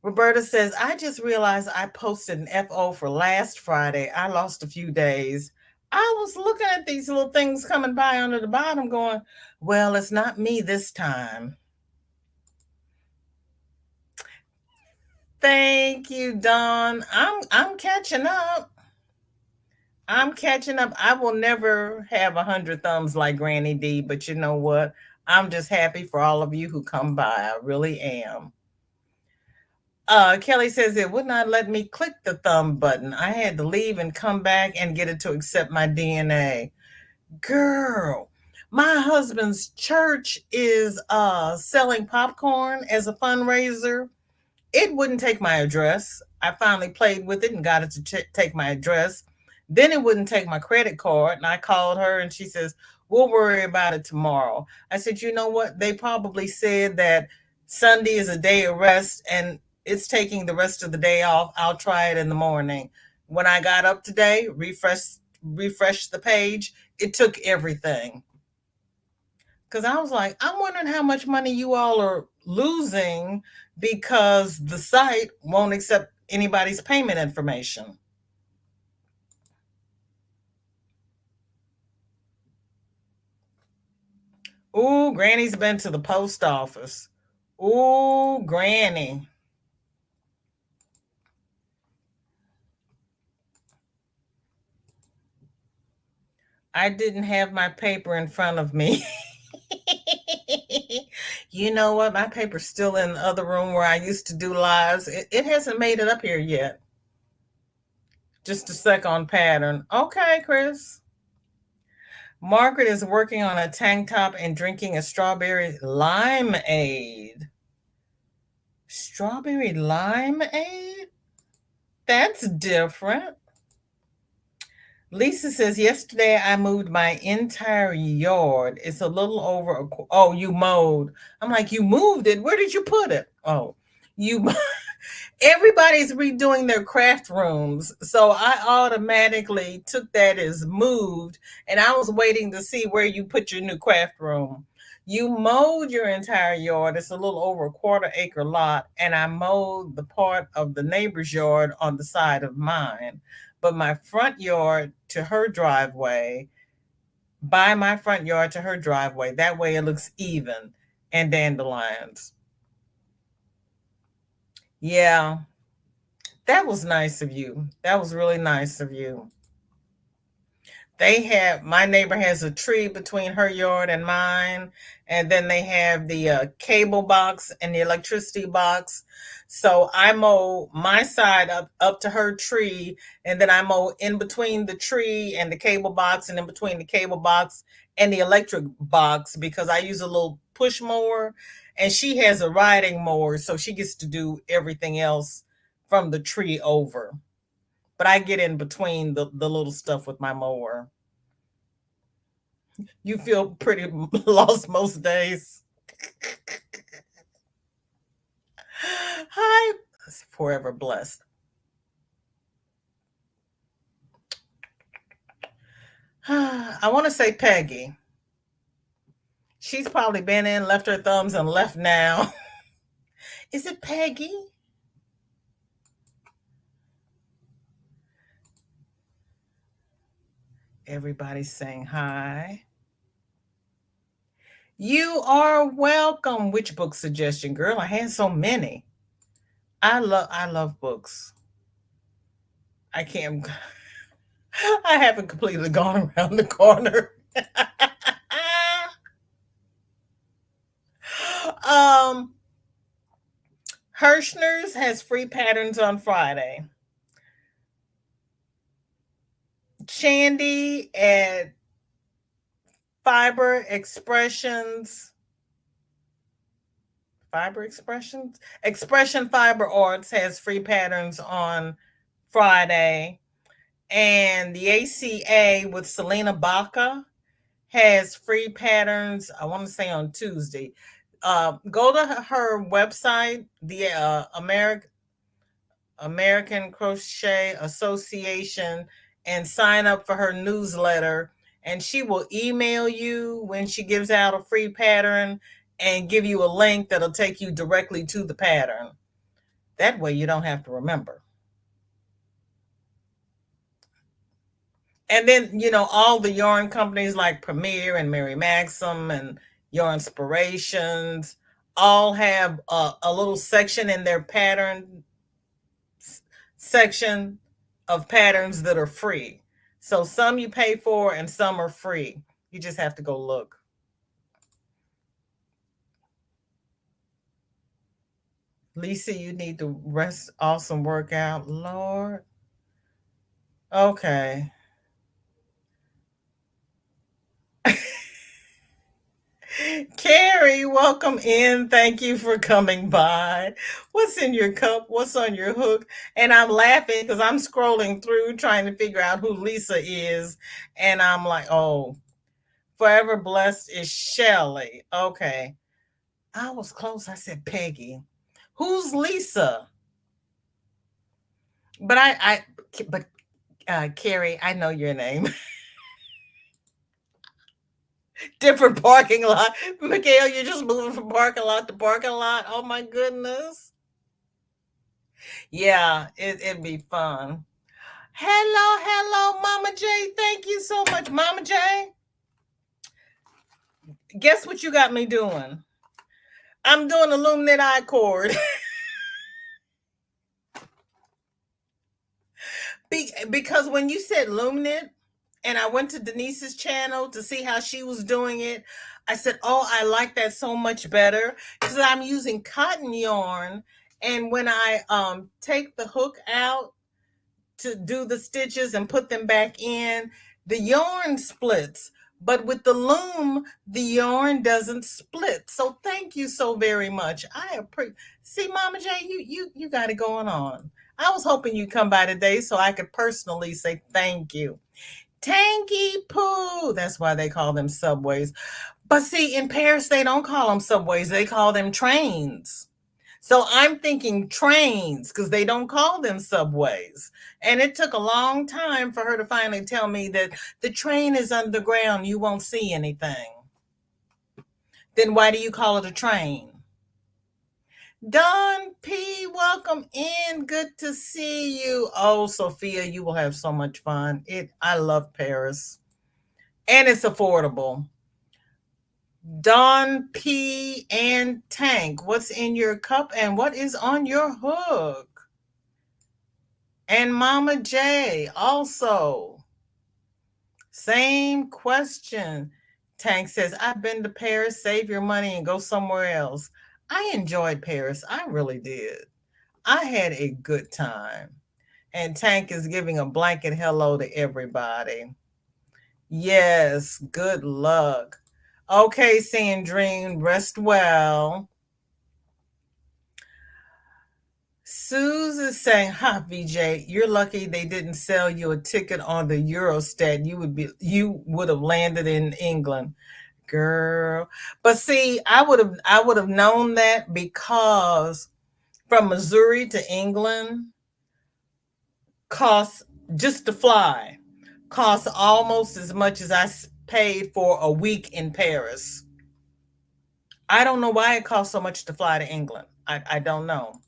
Roberta says, I just realized I posted an FO for last Friday. I lost a few days. I was looking at these little things coming by under the bottom going, well, it's not me this time. Thank you, Dawn. I'm catching up. I'm catching up. I will never have 100 thumbs like Granny D, but you know what? I'm just happy for all of you who come by. I really am. Kelly says it would not let me click the thumb button. I had to leave and come back and get it to accept my DNA. Girl, my husband's church is selling popcorn as a fundraiser. It wouldn't take my address. I finally played with it and got it to take my address. Then it wouldn't take my credit card. And I called her and she says, we'll worry about it tomorrow. I said, you know what? They probably said that Sunday is a day of rest and it's taking the rest of the day off. I'll try it in the morning. When I got up today, refreshed the page, it took everything. Because I was like, I'm wondering how much money you all are losing because the site won't accept anybody's payment information. Ooh, Granny's been to the post office. Ooh, Granny. I didn't have my paper in front of me. You know what? My paper's still in the other room where I used to do lives. It hasn't made it up here yet. Just a sec on pattern. Okay, Chris. Margaret is working on a tank top and drinking a strawberry limeade. Strawberry limeade? That's different. Lisa says, yesterday I moved my entire yard. It's a little over oh, you mowed. I'm like, you moved it. Where did you put it? Oh, you everybody's redoing their craft rooms. So I automatically took that as moved, and I was waiting to see where you put your new craft room. You mowed your entire yard. It's a little over a quarter acre lot, and I mowed the part of the neighbor's yard on the side of mine. But my front yard to her driveway, by my front yard to her driveway, that way it looks even, and dandelions. Yeah, that was nice of you. That was really nice of you. They have my neighbor has a tree between her yard and mine, and then they have the cable box and the electricity box. So I mow my side up to her tree, and then I mow in between the tree and the cable box, and in between the cable box and the electric box, because I use a little push mower, and she has a riding mower, so she gets to do everything else from the tree over. But I get in between the little stuff with my mower. You feel pretty lost most days. Hi, forever blessed. I want to say Peggy. She's probably been in, left her thumbs, and left now. Is it Peggy? Everybody's saying hi. You are welcome. Which book suggestion, girl? I had so many. I love books. I can't. I haven't completely gone around the corner. um, Hirschner's has free patterns on Friday. Shandy at Fiber Expressions. Fiber Expressions? Expression Fiber Arts has free patterns on Friday. And the ACA with Selena Baca has free patterns, I want to say on Tuesday. Go to her website, the American Crochet Association, and sign up for her newsletter. And she will email you when she gives out a free pattern and give you a link that'll take you directly to the pattern. That way you don't have to remember. And then, all the yarn companies like Premier and Mary Maxim and Yarn Inspirations all have a little section in their pattern section of patterns that are free. So some you pay for and some are free. You just have to go look. Lisa, you need to rest, awesome workout. Lord. Okay. Carrie, welcome in. Thank you for coming by. What's in your cup? What's on your hook? And I'm laughing because I'm scrolling through trying to figure out who Lisa is. And I'm like, oh, Forever Blessed is Shelly. Okay. I was close. I said Peggy. Who's Lisa? But Carrie, I know your name. Different parking lot. Mikhail, you're just moving from parking lot to parking lot. Oh my goodness. Yeah, it'd be fun. Hello, Mama J. Thank you so much, Mama J. Guess what you got me doing? I'm doing a loom knit I cord. Because when you said loom knit, and I went to Denise's channel to see how she was doing it, I said, oh, I like that so much better because I'm using cotton yarn. And when I take the hook out to do the stitches and put them back in, the yarn splits. But with the loom, the yarn doesn't split. So thank you so very much. I appreciate. See, Mama J, you got it going on. I was hoping you'd come by today so I could personally say thank you. Tanky poo. That's why they call them subways. But see, in Paris, they don't call them subways. They call them trains. So I'm thinking trains because they don't call them subways. And it took a long time for her to finally tell me that the train is underground. You won't see anything. Then why do you call it a train? Don P, welcome in. Good to see you. Oh, Sophia, you will have so much fun. I love Paris. And it's affordable. Don P and Tank, what's in your cup and what is on your hook? And Mama J, also. Same question. Tank says, I've been to Paris, save your money and go somewhere else. I enjoyed Paris. I really did. I had a good time. And Tank is giving a blanket hello to everybody. Yes, good luck. Okay, Sandrine, rest well. Suze is saying, "Ha, VJ, you're lucky they didn't sell you a ticket on the Eurostat. You would have landed in England, girl." But see, I would have known that because from Missouri to England costs just to fly costs almost as much as I paid for a week in Paris. I don't know why it costs so much to fly to England. I don't know.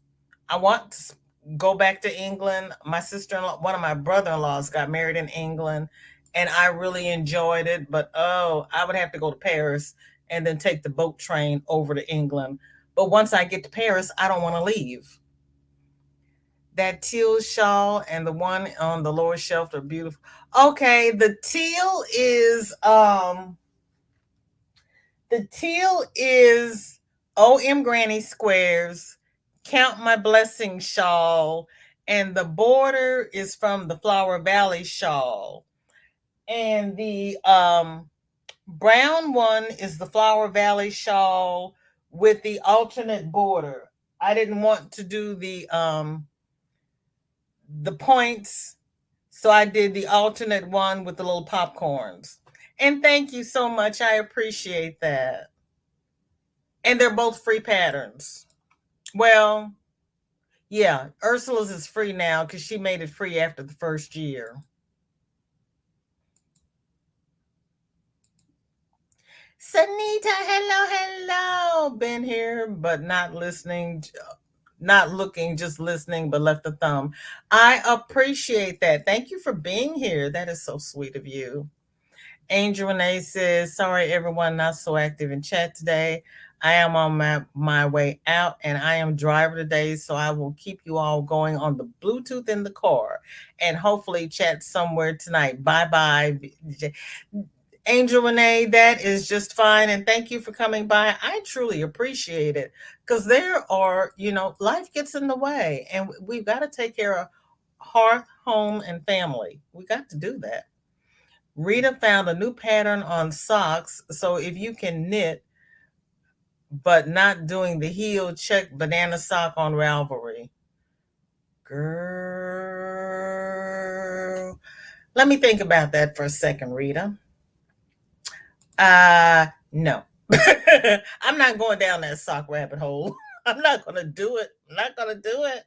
I want to go back to England. My sister-in-law, one of my brother-in-laws got married in England and I really enjoyed it. But oh, I would have to go to Paris and then take the boat train over to England. But once I get to Paris, I don't want to leave. That teal shawl and the one on the lower shelf are beautiful. Okay, the teal is OM Granny Squares, Count My Blessing shawl, and the border is from the Flower Valley shawl. And the brown one is the Flower Valley shawl with the alternate border. I didn't want to do the points, so I did the alternate one with the little popcorns. And thank you so much. I appreciate that. And they're both free patterns. Well, yeah, Ursula's is free now because she made it free after the first year. Sanita, hello, hello. Been here, but not listening, not looking, just listening, but left a thumb. I appreciate that. Thank you for being here. That is so sweet of you. Angel Renee says, sorry, everyone, not so active in chat today. I am on my way out and I am driver today, so I will keep you all going on the Bluetooth in the car and hopefully chat somewhere tonight. Bye bye. Angel Renee, that is just fine. And thank you for coming by. I truly appreciate it because there are, life gets in the way and we've got to take care of hearth, home, and family. We got to do that. Rita found a new pattern on socks. So if you can knit, but not doing the heel, check banana sock on Ravelry. Girl. Let me think about that for a second, Rita. No. I'm not going down that sock rabbit hole. I'm not going to do it. I'm not going to do it.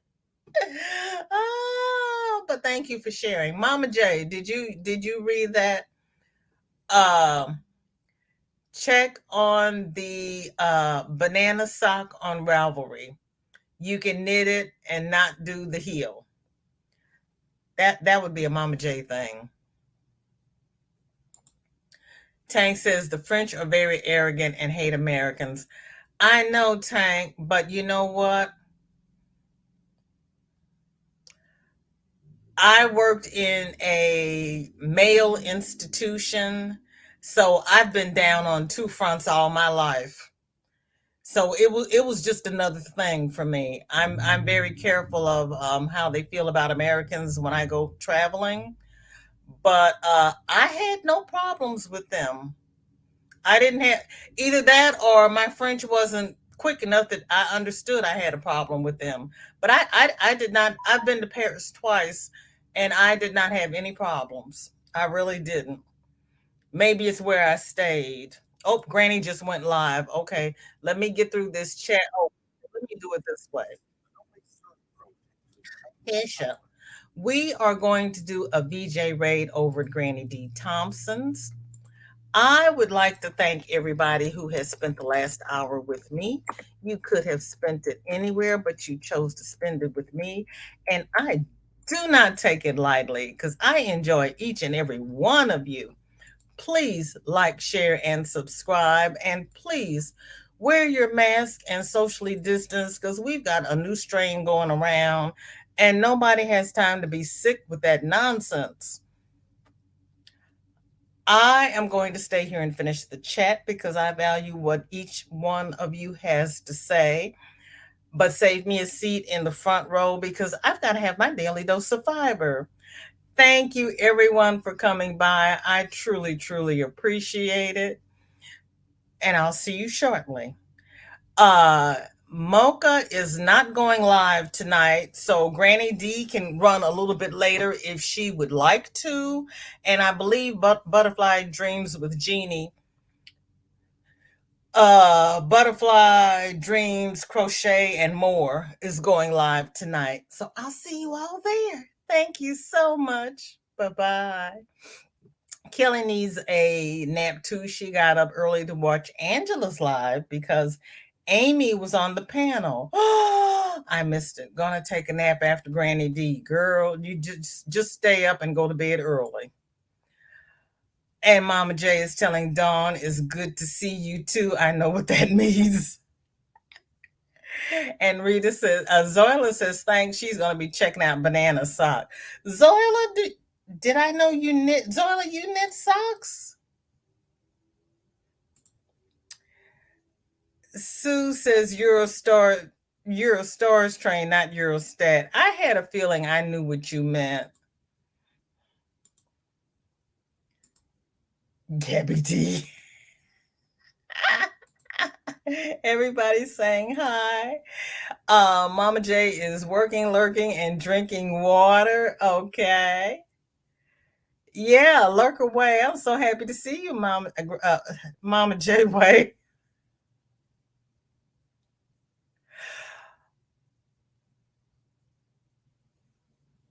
But thank you for sharing. Mama J, did you read that? Check on the banana sock on Ravelry. You can knit it and not do the heel. That would be a Mama J thing. Tank says the French are very arrogant and hate Americans. I know, Tank, but you know what? I worked in a male institution, so I've been down on two fronts all my life. So it was just another thing for me. I'm very careful of how they feel about Americans when I go traveling. but I had no problems with them. I didn't have either that or my French wasn't quick enough that I understood I had a problem with them. But I did not. I've been to Paris twice, and I did not have any problems. I really didn't. Maybe it's where I stayed. Oh, Granny just went live. Okay, let me get through this chat. Oh, let me do it this way. Kesha, we are going to do a VJ raid over at Granny D. Thompson's. I would like to thank everybody who has spent the last hour with me. You could have spent it anywhere, but you chose to spend it with me. And I do not take it lightly because I enjoy each and every one of you. Please like, share, and subscribe. And please wear your mask and socially distance because we've got a new strain going around and nobody has time to be sick with that nonsense. I am going to stay here and finish the chat because I value what each one of you has to say, but save me a seat in the front row because I've got to have my daily dose of fiber. Thank you, everyone, for coming by. I truly, truly appreciate it. And I'll see you shortly. Uh, Mocha is not going live tonight, so Granny D can run a little bit later if she would like to. And I believe Butterfly Dreams with Jeannie, Butterfly Dreams, Crochet, and more is going live tonight. So I'll see you all there. Thank you so much. Bye bye. Kelly needs a nap too. She got up early to watch Angela's live because Amy was on the panel. I missed it. Gonna take a nap after Granny D. Girl, you just stay up and go to bed early. And Mama J is telling Dawn, it's good to see you too. I know what that means. And Rita says, Zoila says, thanks. She's going to be checking out Banana Sock. Zoila, did I know you knit? Zoila, you knit socks? Sue says Eurostars train, not Eurostat. I had a feeling I knew what you meant. Gabby D. Everybody's saying hi. Mama J is working, lurking, and drinking water. Okay. Yeah, lurk away. I'm so happy to see you, Mama J Way.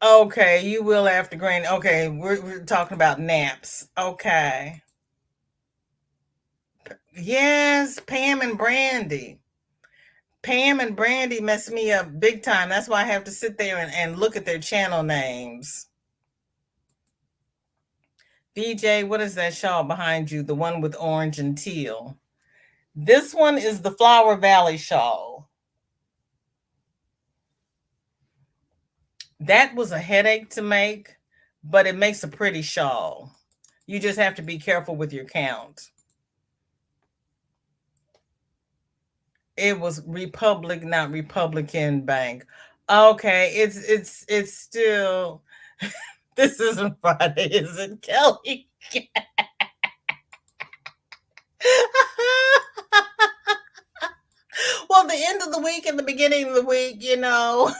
Okay, you will after Granny. Okay, we're talking about naps. Okay. Yes, Pam and Brandy. Pam and Brandy mess me up big time. That's why I have to sit there and look at their channel names. VJ, what is that shawl behind you? The one with orange and teal. This one is the Flower Valley shawl. That was a headache to make, but it makes a pretty shawl. You just have to be careful with your count. It was Republic, not Republican Bank. Okay, it's still this isn't Friday, is it, Kelly? Well, the end of the week and the beginning of the week, you know.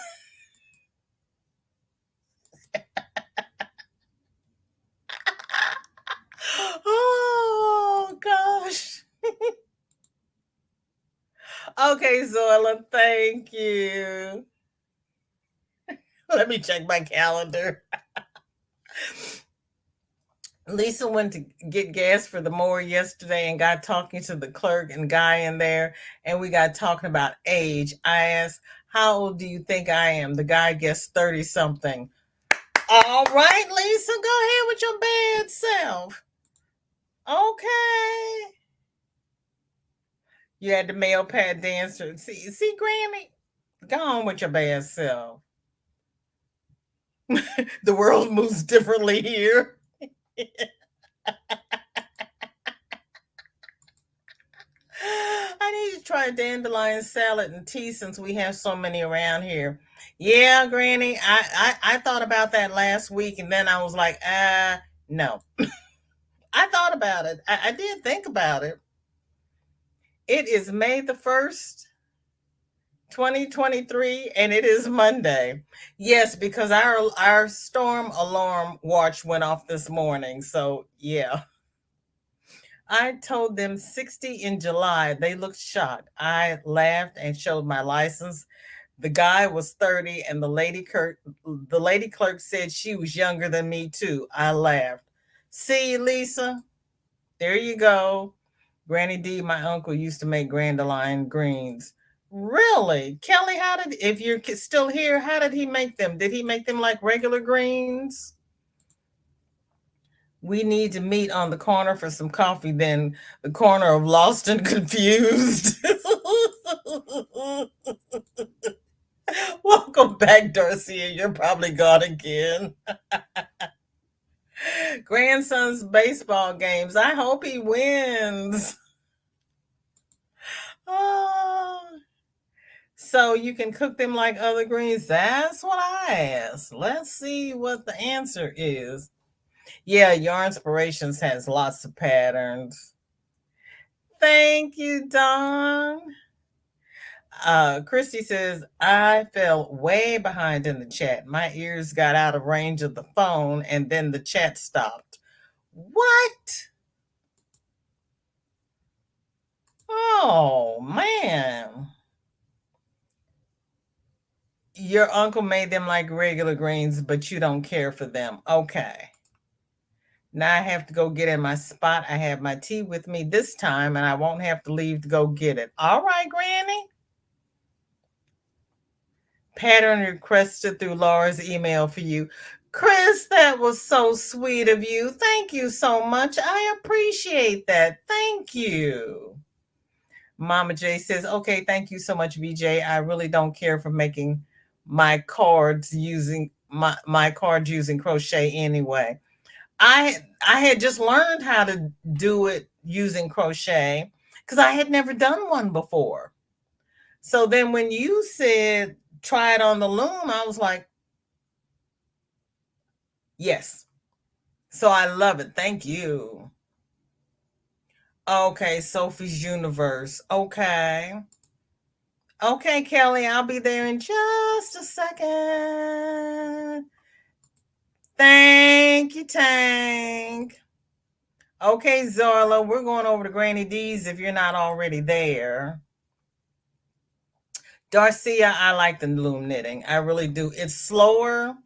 Oh gosh. Okay, Zoila, thank you. Let me check my calendar. Lisa went to get gas for the mower yesterday and got talking to the clerk and guy in there, and we got talking about age. I asked, how old do you think I am? The guy guessed 30 something. All right, Lisa, go ahead with your bad self. Okay. You had the male pad dancer. See, Grammy? Go on with your bad self. The world moves differently here. I need to try dandelion salad and tea since we have so many around here. Yeah, Granny, I thought about that last week, and then I was like, No. I thought about it. I did think about it. It is May the 1st, 2023, and it is Monday. Yes, because our storm alarm watch went off this morning. So, yeah. I told them 60 in July. They looked shocked. I laughed and showed my license. The guy was 30 and the lady clerk said she was younger than me too. I laughed. See, Lisa? There you go. Granny D, my uncle, used to make dandelion greens. Really? Kelly, if you're still here, how did he make them? Did he make them like regular greens? We need to meet on the corner for some coffee, then the corner of Lost and Confused. Welcome back, Darcia. You're probably gone again. Grandson's baseball games. I hope he wins. Oh, so you can cook them like other greens. That's what I asked. Let's see what the answer is. Yeah, Your Inspirations has lots of patterns. Thank you, Dawn. Christy says, I fell way behind in the chat. My ears got out of range of the phone and then the chat stopped. What? Oh, man. Your uncle made them like regular greens, but you don't care for them. Okay. Now I have to go get in my spot. I have my tea with me this time and I won't have to leave to go get it. All right, Granny. Pattern requested through Laura's email for you. Chris, that was so sweet of you. Thank you so much. I appreciate that. Thank you. Mama J says, okay, thank you so much, VJ. I really don't care for making my cards using my cards using crochet anyway. I had just learned how to do it using crochet because I had never done one before. So then when you said try it on the loom, I was like, yes. So I love it. Thank you. Okay, Sophie's Universe. Okay. Okay, Kelly, I'll be there in just a second. Thank you, Tank. Okay, Zorla, we're going over to Granny D's if you're not already there. Darcia, I like the loom knitting. I really do. It's slower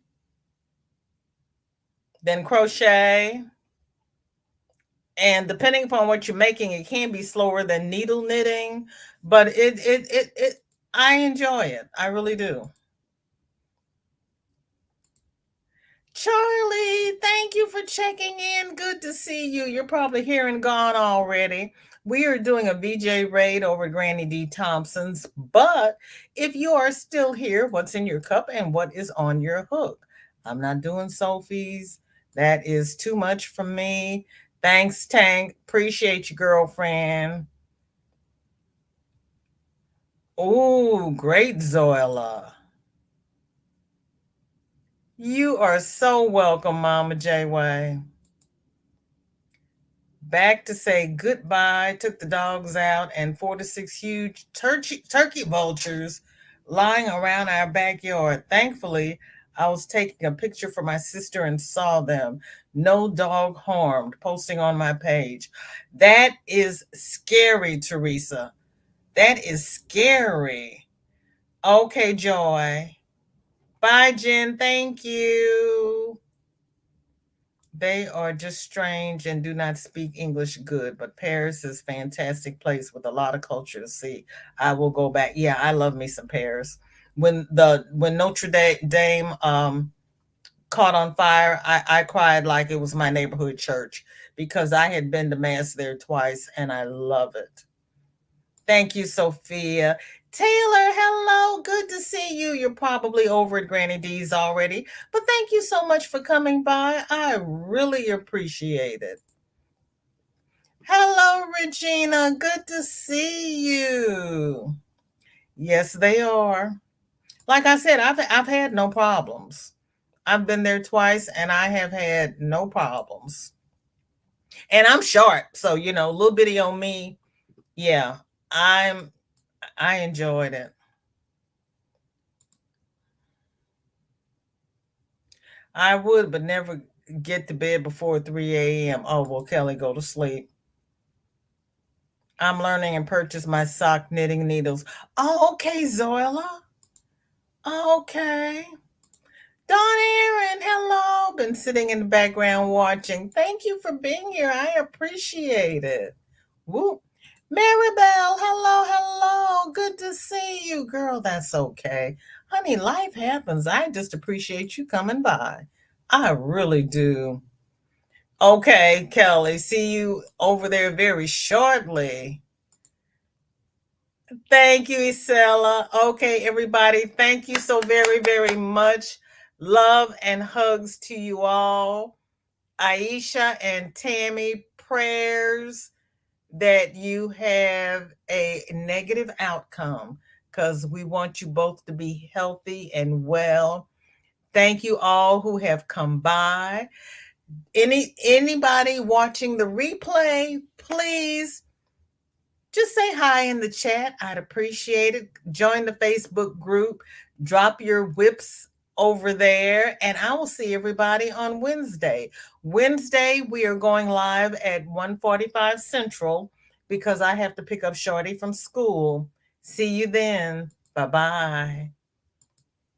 than crochet. And depending upon what you're making, it can be slower than needle knitting, but it I enjoy it. I really do. Charlie, thank you for checking in. Good to see you. You're probably here and gone already. We are doing a VJ raid over Granny D. Thompson's, but if you are still here, what's in your cup and what is on your hook? I'm not doing Sophie's. That is too much for me. Thanks, Tank. Appreciate you, girlfriend. Oh, great, Zoila. You are so welcome, Mama J-Way. Back to say goodbye, took the dogs out, and 4 to 6 huge turkey vultures lying around our backyard. Thankfully, I was taking a picture for my sister and saw them. No dog harmed, posting on my page. That is scary, Teresa. That is scary. Okay, Joy. Bye, Jen. Thank you. They are just strange and do not speak English good, but Paris is a fantastic place with a lot of culture to see. I will go back. Yeah, I love me some Paris. When Notre Dame caught on fire, I cried like it was my neighborhood church because I had been to mass there twice and I love it. Thank you, Sophia. Taylor, hello. Good to see you. You're probably over at Granny D's already, but thank you so much for coming by. I really appreciate it. Hello, Regina. Good to see you. Yes, they are. Like I said, I've had no problems. I've been there twice and I have had no problems. And I'm short, so little bitty on me. Yeah, I enjoyed it. I would, but never get to bed before 3 a.m. Oh, well, Kelly, go to sleep. I'm learning and purchase my sock knitting needles. Oh, okay, Zoila. Okay. Don Aaron, hello. Been sitting in the background watching. Thank you for being here. I appreciate it. Woo. Maribel, hello, hello. Good to see you, girl. That's okay. Honey, life happens. I just appreciate you coming by. I really do. Okay, Kelly. See you over there very shortly. Thank you, Isela. Okay, everybody. Thank you so very, very much. Love and hugs to you all. Aisha and Tammy, prayers that you have a negative outcome because we want you both to be healthy and well. Thank you all who have come by. Anybody watching the replay, please just say hi in the chat. I'd appreciate it. Join the Facebook group. Drop your whips over there, and I will see everybody on Wednesday. Wednesday, we are going live at 1:45 Central because I have to pick up Shorty from school. See you then. Bye-bye.